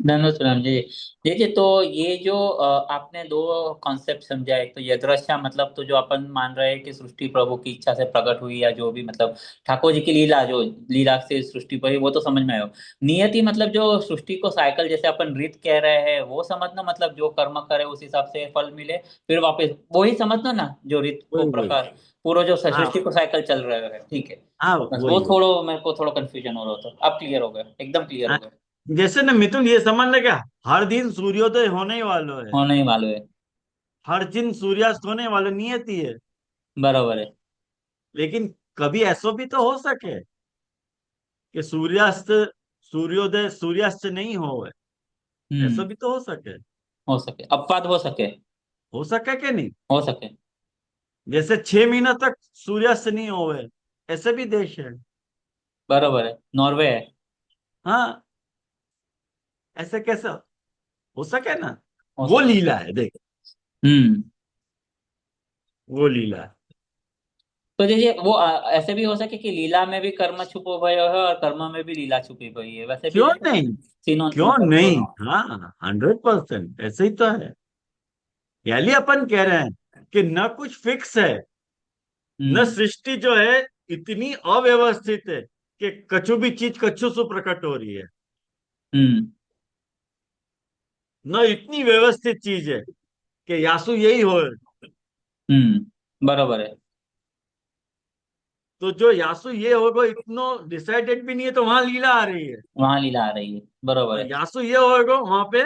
धन्यवाद राम जी। देखिए, तो ये जो आपने दो कॉन्सेप्ट समझा, एक तो यदृच्छा मतलब तो जो अपन मान रहे हैं कि सृष्टि प्रभु की इच्छा से प्रकट हुई, या जो भी मतलब ठाकुर जी की लीला, जो लीला से सृष्टि पर हुई, वो तो समझ में आयो। नियति मतलब जो सृष्टि को साइकिल जैसे अपन रीत कह रहे हैं वो समझना, मतलब जो कर्म करे उस हिसाब से फल मिले, फिर वापस वही समझना ना, जो रीत को वही वही। प्रकार पूरा जो हाँ सृष्टि को साइकिल चल रहा है, ठीक है। हाँ, बस वो वही वही। थोड़ा मेरे को थोड़ा कंफ्यूजन हो रहा था, अब क्लियर हो गया, एकदम क्लियर हो हाँ, गया। जैसे ना मिथुन ये समझ ले क्या, हर दिन सूर्योदय होने ही वाला है, होने ही मालूम है। हर दिन सूर्यास्त होने वाला नियति है। बराबर है। लेकिन कभी ऐसा भी तो हो सके कि सूर्यास्त सूर्योदय सूर्यास्त नहीं हो, ऐसा हम्म। भी तो हो सके। हो सके, अपवाद हो सके कि नहीं? हो सके। जैसे 6 महीना तक सूर्यास्त नहीं होवे, ऐसे भी देश है। बराबर है, नॉर्वे है। हाँ, ऐसे कैसे हो सके ना? हो वो सके। लीला है, देख, हम्म। वो लीला है। तो देखिए, वो ऐसे भी हो सके कि लीला में भी कर्म छुपो हुए है और कर्म में भी लीला छुपी हुई है, वैसे भी क्यों है। नहीं? तीनों क्यों मतलब नहीं? दोनों। हाँ, 100% ऐसे ही तो है। यानी अपन कह रहे हैं कि न कुछ फिक्स है, न हम्म। सृष्टि जो है इतनी अव्यवस्थित है कि कछु भी चीज कछु सु प्रकट हो रही है हम्म न, इतनी व्यवस्थित चीज है कि यासु यही हो। बरोबर है। तो जो यासु ये होगा इतना डिसाइडेड भी नहीं है, तो वहां लीला आ रही है। वहां लीला आ रही है, बरोबर और है। यासु ये होगा वहां पे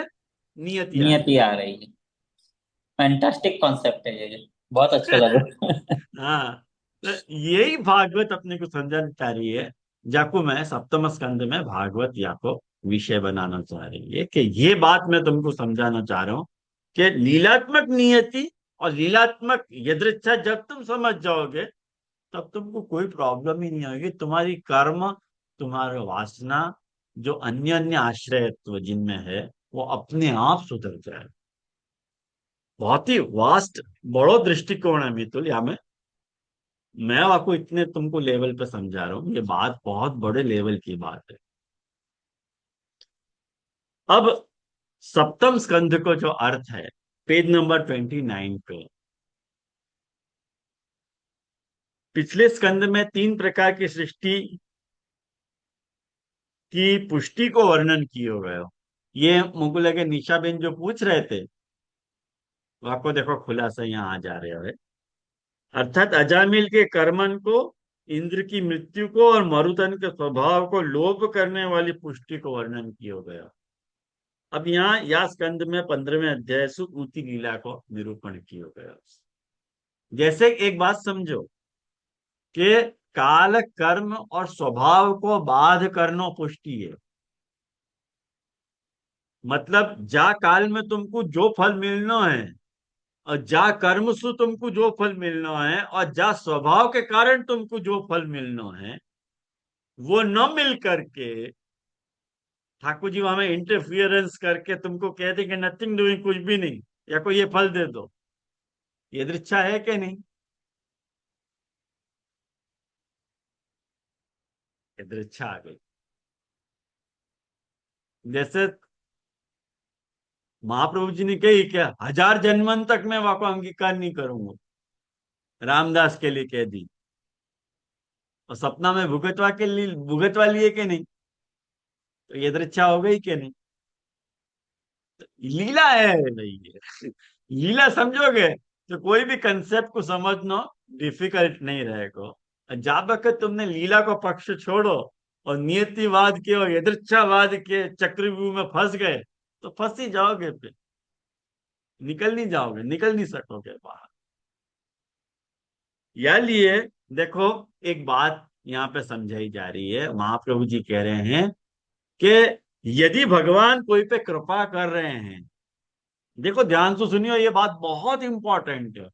नियति आ रही नियति आ रही है। फैंटास्टिक कॉन्सेप्ट है ये, बहुत अच्छा है। लगा। हाँ, तो यही भागवत अपने को समझाना चाह रही है। जाको मैं सप्तम स्कंद में भागवत या को विषय बनाना चाह रही है कि ये बात मैं तुमको समझाना चाह रहा हूँ कि लीलात्मक नियति और लीलात्मक यदृच्छा जब तुम समझ जाओगे, तब तुमको कोई प्रॉब्लम ही नहीं होगी। तुम्हारी कर्म, तुम्हारा वासना, जो अन्य अन्य आश्रयत्व जिनमें है, वो अपने आप सुधर जाए। बहुत ही वास्ट, बड़ो दृष्टिकोण है मितुल। या मैं आपको इतने तुमको लेवल पे समझा रहा हूँ, ये बात बहुत बड़े लेवल की बात है। अब सप्तम स्कंध को जो अर्थ है, पेज नंबर 29 पे, पिछले स्कंद में 3 प्रकार की सृष्टि की पुष्टि को वर्णन किए गए हो। ये मुझको लगे निशा बेन जो पूछ रहे थे, वो आपको देखो खुलासा यहाँ आ जा रहे हो। अर्थात अजामिल के कर्मन को, इंद्र की मृत्यु को और मरुतन के स्वभाव को लोप करने वाली पुष्टि को वर्णन किया गया। अब यहाँ या स्कंद में 15वें अध्याय से ऊती लीला को निरूपण किया गया। जैसे एक बात समझो कि काल, कर्म और स्वभाव को बाध करना पुष्टि है। मतलब जा काल में तुमको जो फल मिलना है, और जा कर्म से तुमको जो फल मिलना है, और जा स्वभाव के कारण तुमको जो फल मिलना है, वो न मिल करके ठाकुर जी वहां इंटरफियरेंस करके तुमको कह देंगे नथिंग डूइंग, कुछ भी नहीं, या कोई ये फल दे दो। ये दृच्छा है कि नहीं? ये दृच्छा आ गई। जैसे महाप्रभु जी ने कही क्या, 1000 जन्मन तक मैं वाको अंगीकार नहीं करूंगा, रामदास के लिए कह दी। और सपना में भुगतवा लिए कि नहीं? तो ये दृच्छा हो गई कि नहीं? लीला है भाई ये। लीला समझोगे तो कोई भी कंसेप्ट को समझना डिफिकल्ट नहीं रहेगा। जब तक तुमने लीला को पक्ष छोड़ो और नियतिवाद के और यदृच्छावाद के चक्रव्यूह में फंस गए, तो फंस ही जाओगे, फिर निकल नहीं जाओगे, निकल नहीं सकोगे बाहर। या लिए देखो, एक बात यहाँ पे समझाई जा रही है। महाप्रभु जी कह रहे हैं कि यदि भगवान कोई पे कृपा कर रहे हैं, देखो ध्यान से सुनियो, ये बात बहुत इंपॉर्टेंट है।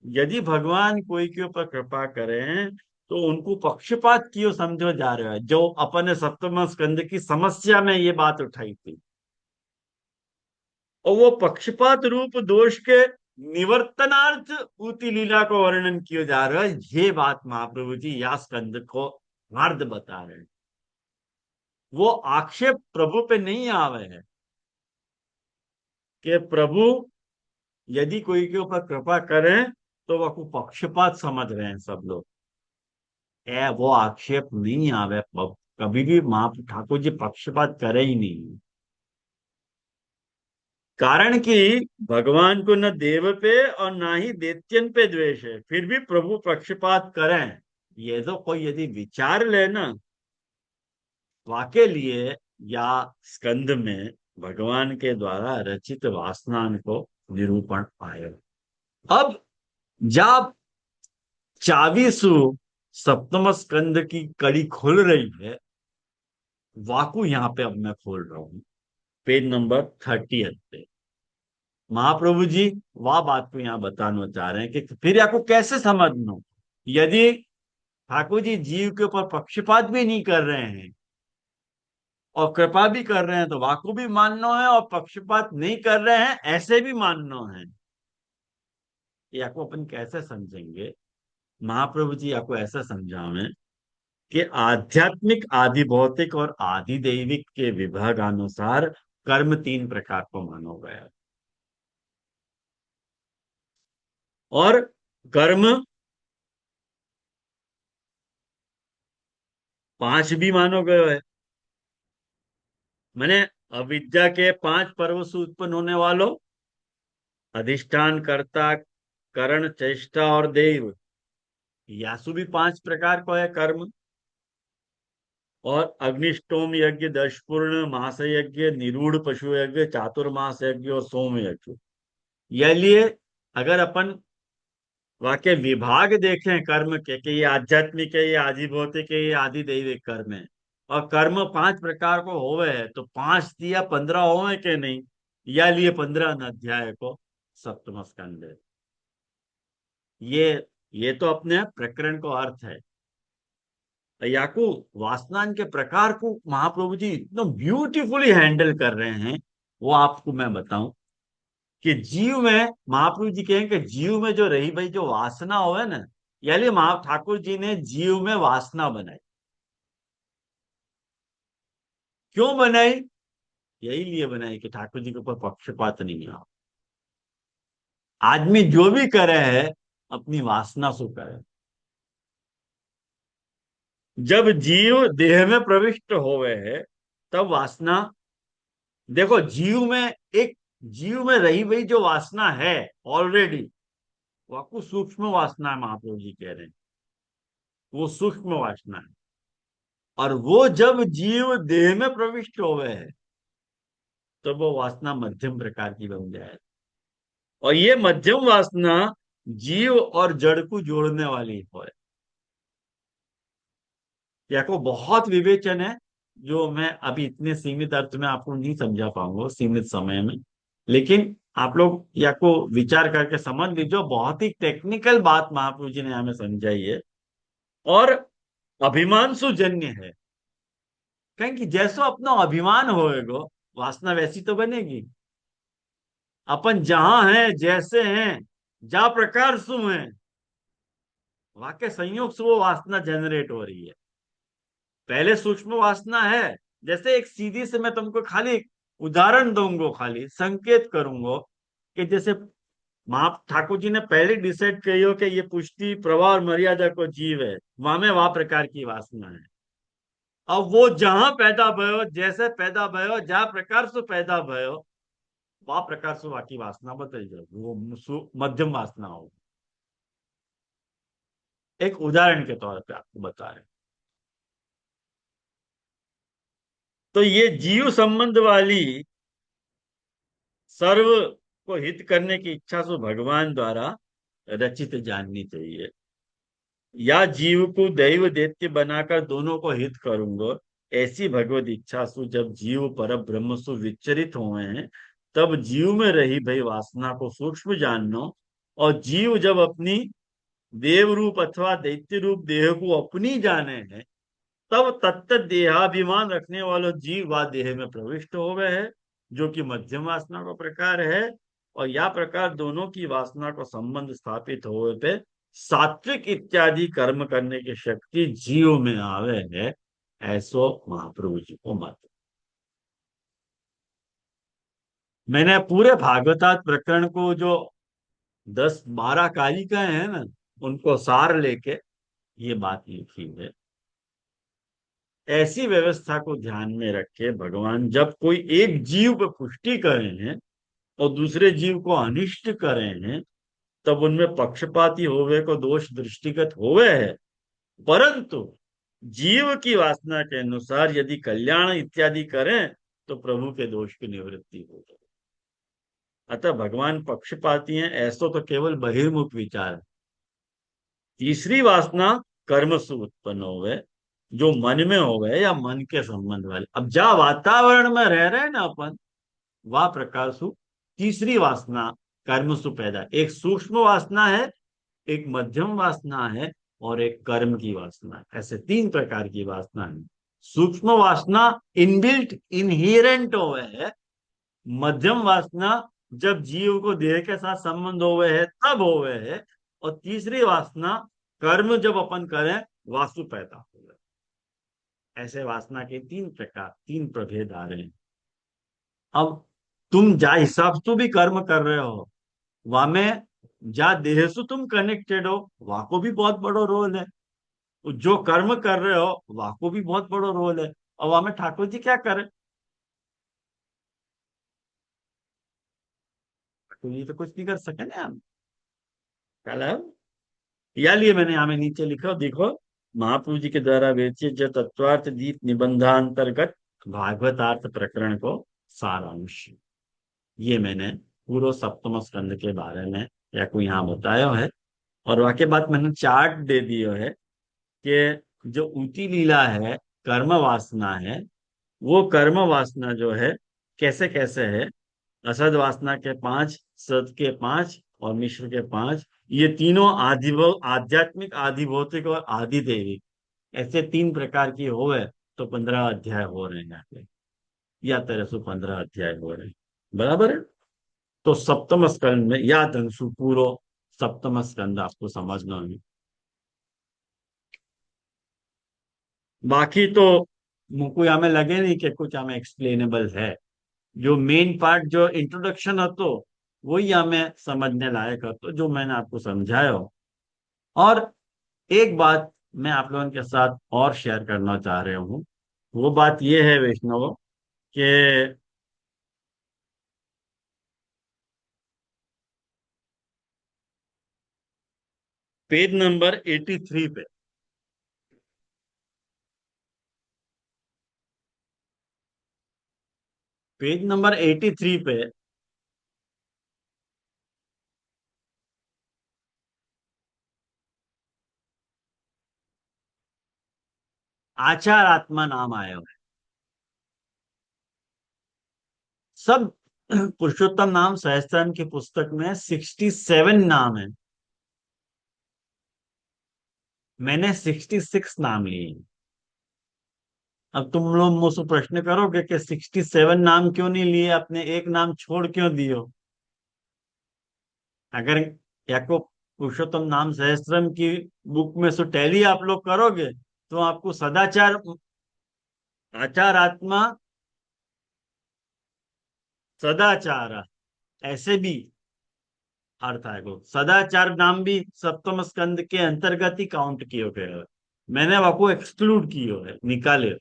यदि भगवान कोई के ऊपर कृपा करें, तो उनको पक्षपात क्यों समझो जा रहा है? जो अपन सप्तम स्कंद की समस्या में ये बात उठाई थी, और वो पक्षपात रूप दोष के निवर्तनार्थ ऊती लीला को वर्णन किया जा रहा है। ये बात महाप्रभु जी या स्कंद को हार्द बता रहे हैं। वो आक्षेप प्रभु पे नहीं आवे है कि प्रभु यदि कोई के ऊपर कृपा करें तो वह को पक्षपात समझ रहे हैं सब लोग। वो आक्षेप नहीं आवे, कभी भी महा ठाकुर जी पक्षपात करे ही नहीं। कारण कि भगवान को न देव पे और ना ही दैत्यन पे द्वेष है, फिर भी प्रभु पक्षपात करें, ये तो कोई यदि विचार ले ना, वाके लिए या स्कंद में भगवान के द्वारा रचित वासना को निरूपण पाए। अब जब 24 सप्तम स्कंद की कड़ी खुल रही है, वाकु यहाँ पे अब मैं खोल रहा हूं, पेज नंबर 30 पे। महाप्रभु जी वह बात को यहाँ बताना चाह रहे हैं कि फिर आपको कैसे समझना। यदि ठाकुर जी जीव के ऊपर पक्षपात भी नहीं कर रहे हैं और कृपा भी कर रहे हैं, तो वाकु भी मानना है, और पक्षपात नहीं कर रहे हैं ऐसे भी मानना है। ये आपको अपन कैसे समझेंगे? महाप्रभु जी आपको ऐसा समझावे कि आध्यात्मिक, आदि भौतिक और आदि दैविक के विभागानुसार कर्म 3 प्रकार को मानो गया। और कर्म 5 भी मानो गयो है। मैंने अविद्या के 5 पर्व से उत्पन्न होने वालों, अधिष्ठान, कर्ता, करण, चेष्टा और देव, यासु भी 5 प्रकार को है कर्म। और अग्निष्टोम यज्ञ, दशपूर्ण, मास यज्ञ, निरूढ़ पशु यज्ञ, चातुर्मास यज्ञ और सोम यज्ञ। ये लिए अगर अपन वाक्य विभाग देखें कर्म के, कि ये आध्यात्मिक है, ये आदि भौतिक है, ये आदि दैविक कर्म है, और कर्म 5 प्रकार को होवे है, तो 5 दिया 15 होवे के नहीं, या लिए 15 अध्याय को सप्तम स्कंद है। ये तो अपने प्रकरण को अर्थ है। याकू वासनान के प्रकार को महाप्रभु जी इतना ब्यूटीफुली हैंडल कर रहे हैं, वो आपको मैं बताऊं कि जीव में, महाप्रभु जी कहें कि जीव में जो रही भाई जो वासना हो है ना, यानी महा ठाकुर जी ने जीव में वासना बनाई। क्यों बनाई? यही लिए बनाई कि ठाकुर जी के ऊपर पक्षपात नहीं हो। आदमी जो भी करे है अपनी वासना से करे। जब जीव देह में प्रविष्ट होवे है तब वासना, देखो जीव में एक, जीव में रही हुई जो वासना है ऑलरेडी, वो आपको सूक्ष्म वासना है, महाप्रभु जी कह रहे हैं वो सूक्ष्म वासना है। और वो जब जीव देह में प्रविष्ट हो गए है तो वो वासना मध्यम प्रकार की बन जाए। और ये मध्यम वासना जीव और जड़ को जोड़ने वाली है। या को बहुत विवेचन है, जो मैं अभी इतने सीमित अर्थ में आपको नहीं समझा पाऊंगा सीमित समय में। लेकिन आप लोग या को विचार करके समझ लीजिए, बहुत ही टेक्निकल बात महाप्रभु जी ने हमें समझाई है। और अभिमान सुजन्य है, कहें कि जैसो अपना अभिमान होएगा वासना वैसी तो बनेगी। अपन जहां हैं, जैसे हैं, जा प्रकार सु हैं, वाक्य संयोग से वो वासना जनरेट हो रही है। पहले सूक्ष्म वासना है, जैसे एक सीधी से मैं तुमको खाली उदाहरण दूंगा, खाली संकेत करूंगा कि जैसे महा ठाकुर जी ने पहले डिसाइड करियो कि ये पुष्टि, प्रवाह और मर्यादा को जीव है, वहां में वह प्रकार की वासना है। अब वो जहां पैदा भयो, जैसे पैदा भयो, जहाँ प्रकार से पैदा भयो, वह प्रकार से वाकी वासना बदल जाए, वो मध्यम वासना हो। एक उदाहरण के तौर पे आपको बता रहे। तो ये जीव संबंध वाली सर्व को हित करने की इच्छा से भगवान द्वारा रचित जाननी चाहिए। या जीव को दैव दैत्य बनाकर दोनों को हित करूंगा, ऐसी भगवत इच्छा सु जब जीव पर ब्रह्म सु विचरित हुए हैं, तब जीव में रही भई वासना को सूक्ष्म जानना। और जीव जब अपनी देव रूप अथवा दैत्य रूप देह को अपनी जाने हैं, तब तत्त देहाभिमान रखने वालों जीव व देह में प्रविष्ट हो गए हैं, जो कि मध्यम वासना का प्रकार है। और यह प्रकार दोनों की वासना को संबंध स्थापित होने पे सात्विक इत्यादि कर्म करने की शक्ति जीव में आवे है, ऐसो महाप्रभु जी को मत। मैंने पूरे भागवतात प्रकरण को जो 10-12 कालिका है ना, उनको सार लेके ये बात लिखी है। ऐसी व्यवस्था को ध्यान में रखे भगवान जब कोई एक जीव पर पुष्टि करे हैं और दूसरे जीव को अनिष्ट करे हैं, तब उनमें पक्षपाती होवे को दोष दृष्टिगत होवे है। परंतु जीव की वासना के अनुसार यदि कल्याण इत्यादि करें तो प्रभु के दोष की निवृत्ति हो जाए। अतः भगवान पक्षपाती हैं, ऐसो तो केवल बहिर्मुख विचार है। तीसरी वासना कर्म से उत्पन्न हो गए, जो मन में हो गए या मन के संबंध वाले। अब जहाँ वातावरण में रह रहे हैं ना अपन, वह प्रकार सु तीसरी वासना कर्म सु पैदा। एक सूक्ष्म वासना है, एक मध्यम वासना है, और एक कर्म की वासना है। ऐसे 3 प्रकार की वासना है। सूक्ष्म वासना इनबिल्ट इनहेरेंट हो गए है, मध्यम वासना जब जीव को देह के साथ संबंध हो गए है तब हो गए है, और तीसरी वासना कर्म जब अपन करें वासु पैदा हो गए। ऐसे वासना के 3 प्रकार, 3 प्रभेद आ रहे हैं। अब तुम जा हिसाब से भी कर्म कर रहे हो, वहां में जा देह से तुम कनेक्टेड हो, वहां को भी बहुत बड़ा रोल है। जो कर्म कर रहे हो वहां को भी बहुत बड़ा रोल है। और वहां में ठाकुर जी क्या करे? ठाकुर जी तो कुछ नहीं कर सके ना हम। ख्याल है? या लिए मैंने यहाँ में नीचे लिखा, देखो, महाप्रभु जी के द्वारा विरचित जो तत्वार्थ दीप निबंधांतर्गत भागवतार्थ प्रकरण को सारांश, ये मैंने पूर्व सप्तम स्कंद के बारे में या कोई यहाँ बताया है। और वाक्य बात मैंने चार्ट दे दियो है कि जो ऊटी लीला है, कर्म वासना है, वो कर्म वासना जो है कैसे कैसे है। असद वासना के 5, सद के 5 और मिश्र के 5, ये तीनों आध्यात्मिक, आधि भौतिक और आधि दैविक, ऐसे 3 प्रकार की हो है। तो 15 अध्याय हो रहे हैं यहाँ पे, या 1315 अध्याय हो रहे हैं। बराबर है? तो सप्तम स्कंद में या दंशु पूरो सप्तम स्कंद आपको समझना है। बाकी तो मुझको हमें लगे नहीं कि कुछ हमें एक्सप्लेनेबल है। जो मेन पार्ट जो इंट्रोडक्शन है तो वही हमें समझने लायक है, तो जो मैंने आपको समझाया हो। और एक बात मैं आप लोगों के साथ और शेयर करना चाह रहा हूँ। वो बात ये है वैष्णव कि पेज नंबर 83 पे, पेज नंबर 83 पे आचार आत्मा नाम आया हुआ है। सब पुरुषोत्तम नाम सहस्त्रम की पुस्तक में 67 नाम है, मैंने 66 नाम लिए हैं। अब तुम लोग मुझसे प्रश्न करोगे कि 67 नाम क्यों नहीं लिए, अपने एक नाम छोड़ क्यों दियो? अगर या को पुरुषोत्तम नाम सहस्त्रम की बुक में से टैली आप लोग करोगे तो आपको सदाचार, आचार आत्मा, सदाचार, ऐसे भी अर्थ आएगा। सदाचार नाम भी सप्तम स्कंद के अंतर्गत ही काउंट किए गए हैं। मैंने वह एक्सक्लूड किए है, निकाले।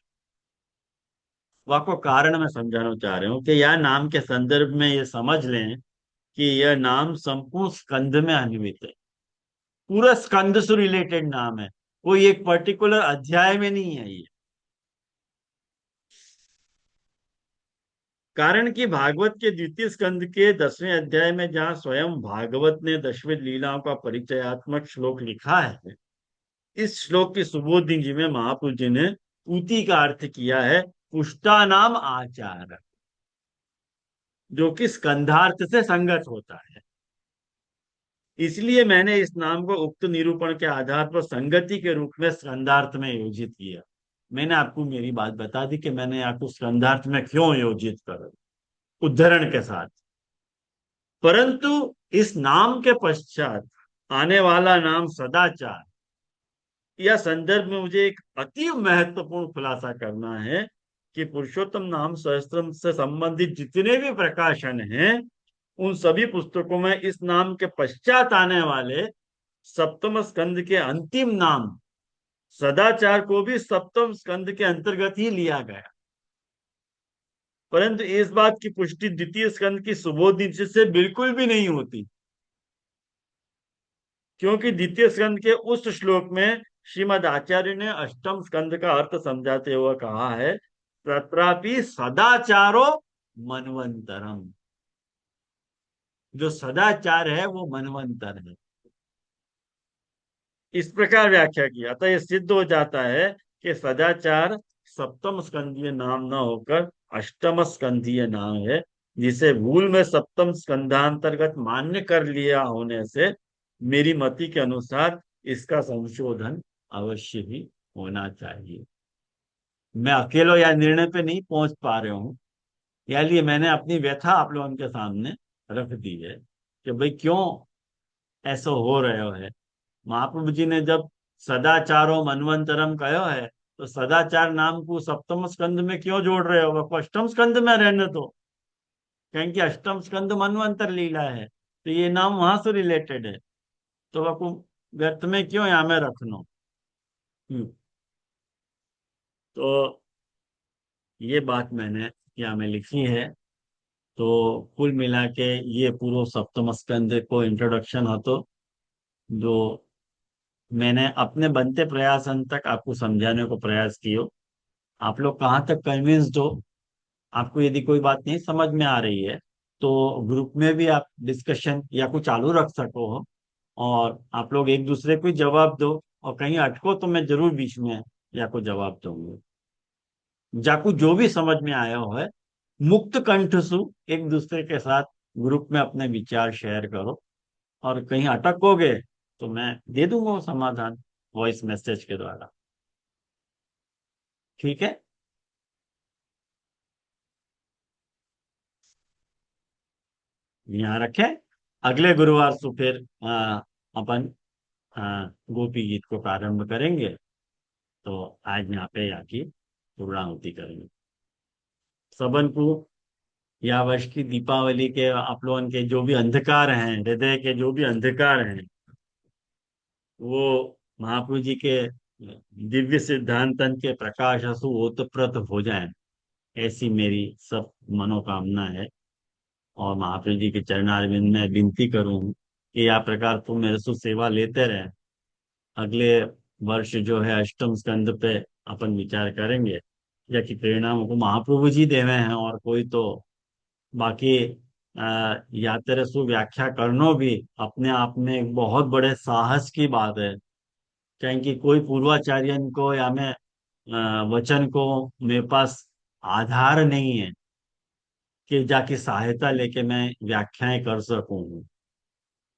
वह को कारण मैं समझाना चाह रहा हूँ कि यह नाम के संदर्भ में ये समझ लें कि यह नाम संपूर्ण स्कंद में अन्वित है। पूरा स्कंद से रिलेटेड नाम है, कोई एक पर्टिकुलर अध्याय में नहीं है ये। कारण कि भागवत के द्वितीय स्कंद के 10वें अध्याय में जहां स्वयं भागवत ने दशविध लीलाओं का परिचयात्मक श्लोक लिखा है, इस श्लोक की सुबोधि जी में महापुरुष जी ने पूति का अर्थ किया है पुष्टा नाम आचार, जो कि स्कंधार्थ से संगत होता है। इसलिए मैंने इस नाम को उक्त निरूपण के आधार पर संगति के रूप में स्कंधार्थ में योजित किया। मैंने आपको मेरी बात बता दी कि मैंने आपको स्कंधार्थ में क्यों योजित कर, उद्धरण के साथ। परंतु इस नाम के पश्चात आने वाला नाम सदाचार, यह संदर्भ में मुझे एक अति महत्वपूर्ण खुलासा करना है कि पुरुषोत्तम नाम सहस्त्रम से संबंधित जितने भी प्रकाशन हैं, उन सभी पुस्तकों में इस नाम के पश्चात आने वाले सप्तम स्कंद के अंतिम नाम सदाचार को भी सप्तम स्कंद के अंतर्गत ही लिया गया। परंतु इस बात की पुष्टि द्वितीय स्कंद की सुबोधि से बिल्कुल भी नहीं होती, क्योंकि द्वितीय स्कंद के उस श्लोक में श्रीमद आचार्य ने अष्टम स्कंद का अर्थ समझाते हुए कहा है, तत्रापि सदाचारो मनवंतरम। जो सदाचार है वो मनवंतर है, इस प्रकार व्याख्या की। अतः यह सिद्ध हो जाता है कि सदाचार सप्तम स्कंदीय नाम न होकर अष्टम स्कंदीय नाम है, जिसे भूल में सप्तम स्कंधांतर्गत मान्य कर लिया होने से मेरी मति के अनुसार इसका संशोधन अवश्य ही होना चाहिए। मैं अकेले या निर्णय पे नहीं पहुंच पा रहा हूं, या लिए मैंने अपनी व्यथा आप लोगों के सामने रख दी है कि भाई क्यों ऐसा हो रहा है। महाप्रभु जी ने जब सदाचारो मनवंतरम कहो है, तो सदाचार नाम को सप्तम स्कंद में क्यों जोड़ रहे हो? वो अष्टम स्कंद में रहने दो, क्योंकि अष्टम स्कंद मनवंतर लीला है, तो ये नाम वहां से रिलेटेड है, तो वह को व्यर्थ में क्यों यहाँ में रखना। हम्म। तो ये बात मैंने यहाँ में लिखी है। तो कुल मिला के ये पूरा सप्तम स्कंद को इंट्रोडक्शन हो, तो जो मैंने अपने बनते प्रयास अंत तक आपको समझाने को प्रयास कियो। आप लोग कहाँ तक कन्विंस्ड हो, आपको यदि कोई बात नहीं समझ में आ रही है तो ग्रुप में भी आप डिस्कशन या कुछ चालू रख सको हो, और आप लोग एक दूसरे को जवाब दो, और कहीं अटको तो मैं जरूर बीच में या को जवाब दूंगा। जाकू जो भी समझ में आया हो है, मुक्त कंठ सु एक दूसरे के साथ ग्रुप में अपने विचार शेयर करो, और कहीं अटकोगे तो मैं दे दूंगा वो समाधान वॉइस मैसेज के द्वारा। ठीक है। यहाँ रखे। अगले गुरुवार से फिर अपन गोपी गीत को प्रारंभ करेंगे। तो आज यहाँ पे आके पूर्णाहुति करेंगे सबन को। या वर्ष की दीपावली के आप लोगों के जो भी अंधकार हैं, हृदय के जो भी अंधकार हैं, वो महाप्रभु जी के दिव्य सिद्धांतन के प्रकाश असु ओतप्रोत हो जाए, ऐसी मेरी सब मनोकामना है। और महाप्रभु जी के चरणारविंद में विनती करूं कि या प्रकार तुम मेरे से सेवा लेते रहे। अगले वर्ष जो है अष्टम स्कंद पे अपन विचार करेंगे, या कि प्रेरणा को महाप्रभु जी देवे हैं और कोई तो। बाकी यात्रा व्याख्या करना भी अपने आप में एक बहुत बड़े साहस की बात है। क्योंकि कोई पूर्वाचार्य को या मैं वचन को मेरे पास आधार नहीं है कि जाके सहायता लेके मैं व्याख्याएं कर सकूं।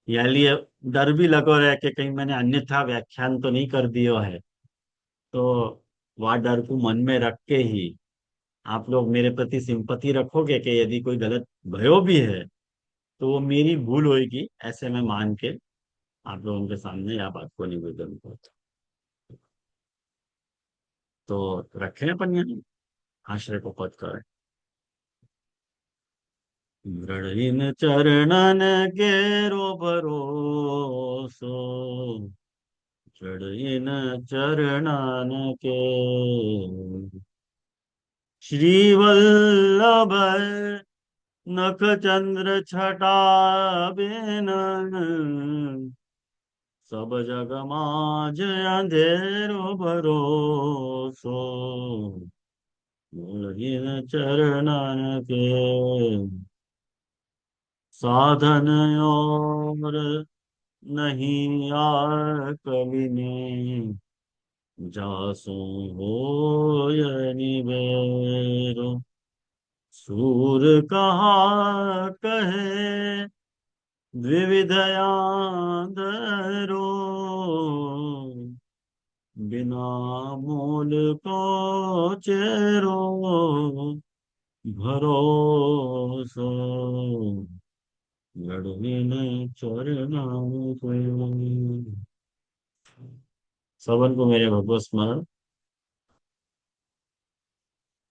या लिए डर भी लगो रहे कि कहीं मैंने अन्यथा व्याख्यान तो नहीं कर दियो है। तो वह डर को मन में रख के ही आप लोग मेरे प्रति सिंपति रखोगे कि यदि कोई गलत भयो भी है तो वो मेरी भूल होगी, ऐसे मैं मान के आप लोगों के सामने या बात को निवेदन करता। तो रखें अपन यहाँ आश्रय को पद करें। दृढ़ इन चरणन के रो भरोसो, दृढ़ इन चरणन के श्रीवल्लभ नख चंद्र छटा बिन, सब जग माज अंधेरो भरोसो, मूलहीन चरणन के साधन और नहीं आर कवि ने, जासो हो निबेरो। सूर कहा कहे द्विविधयादरो, बिना मोल को चेरो भरोसो, गढ़विन चरना। सबन को मेरे भगवत स्मरण।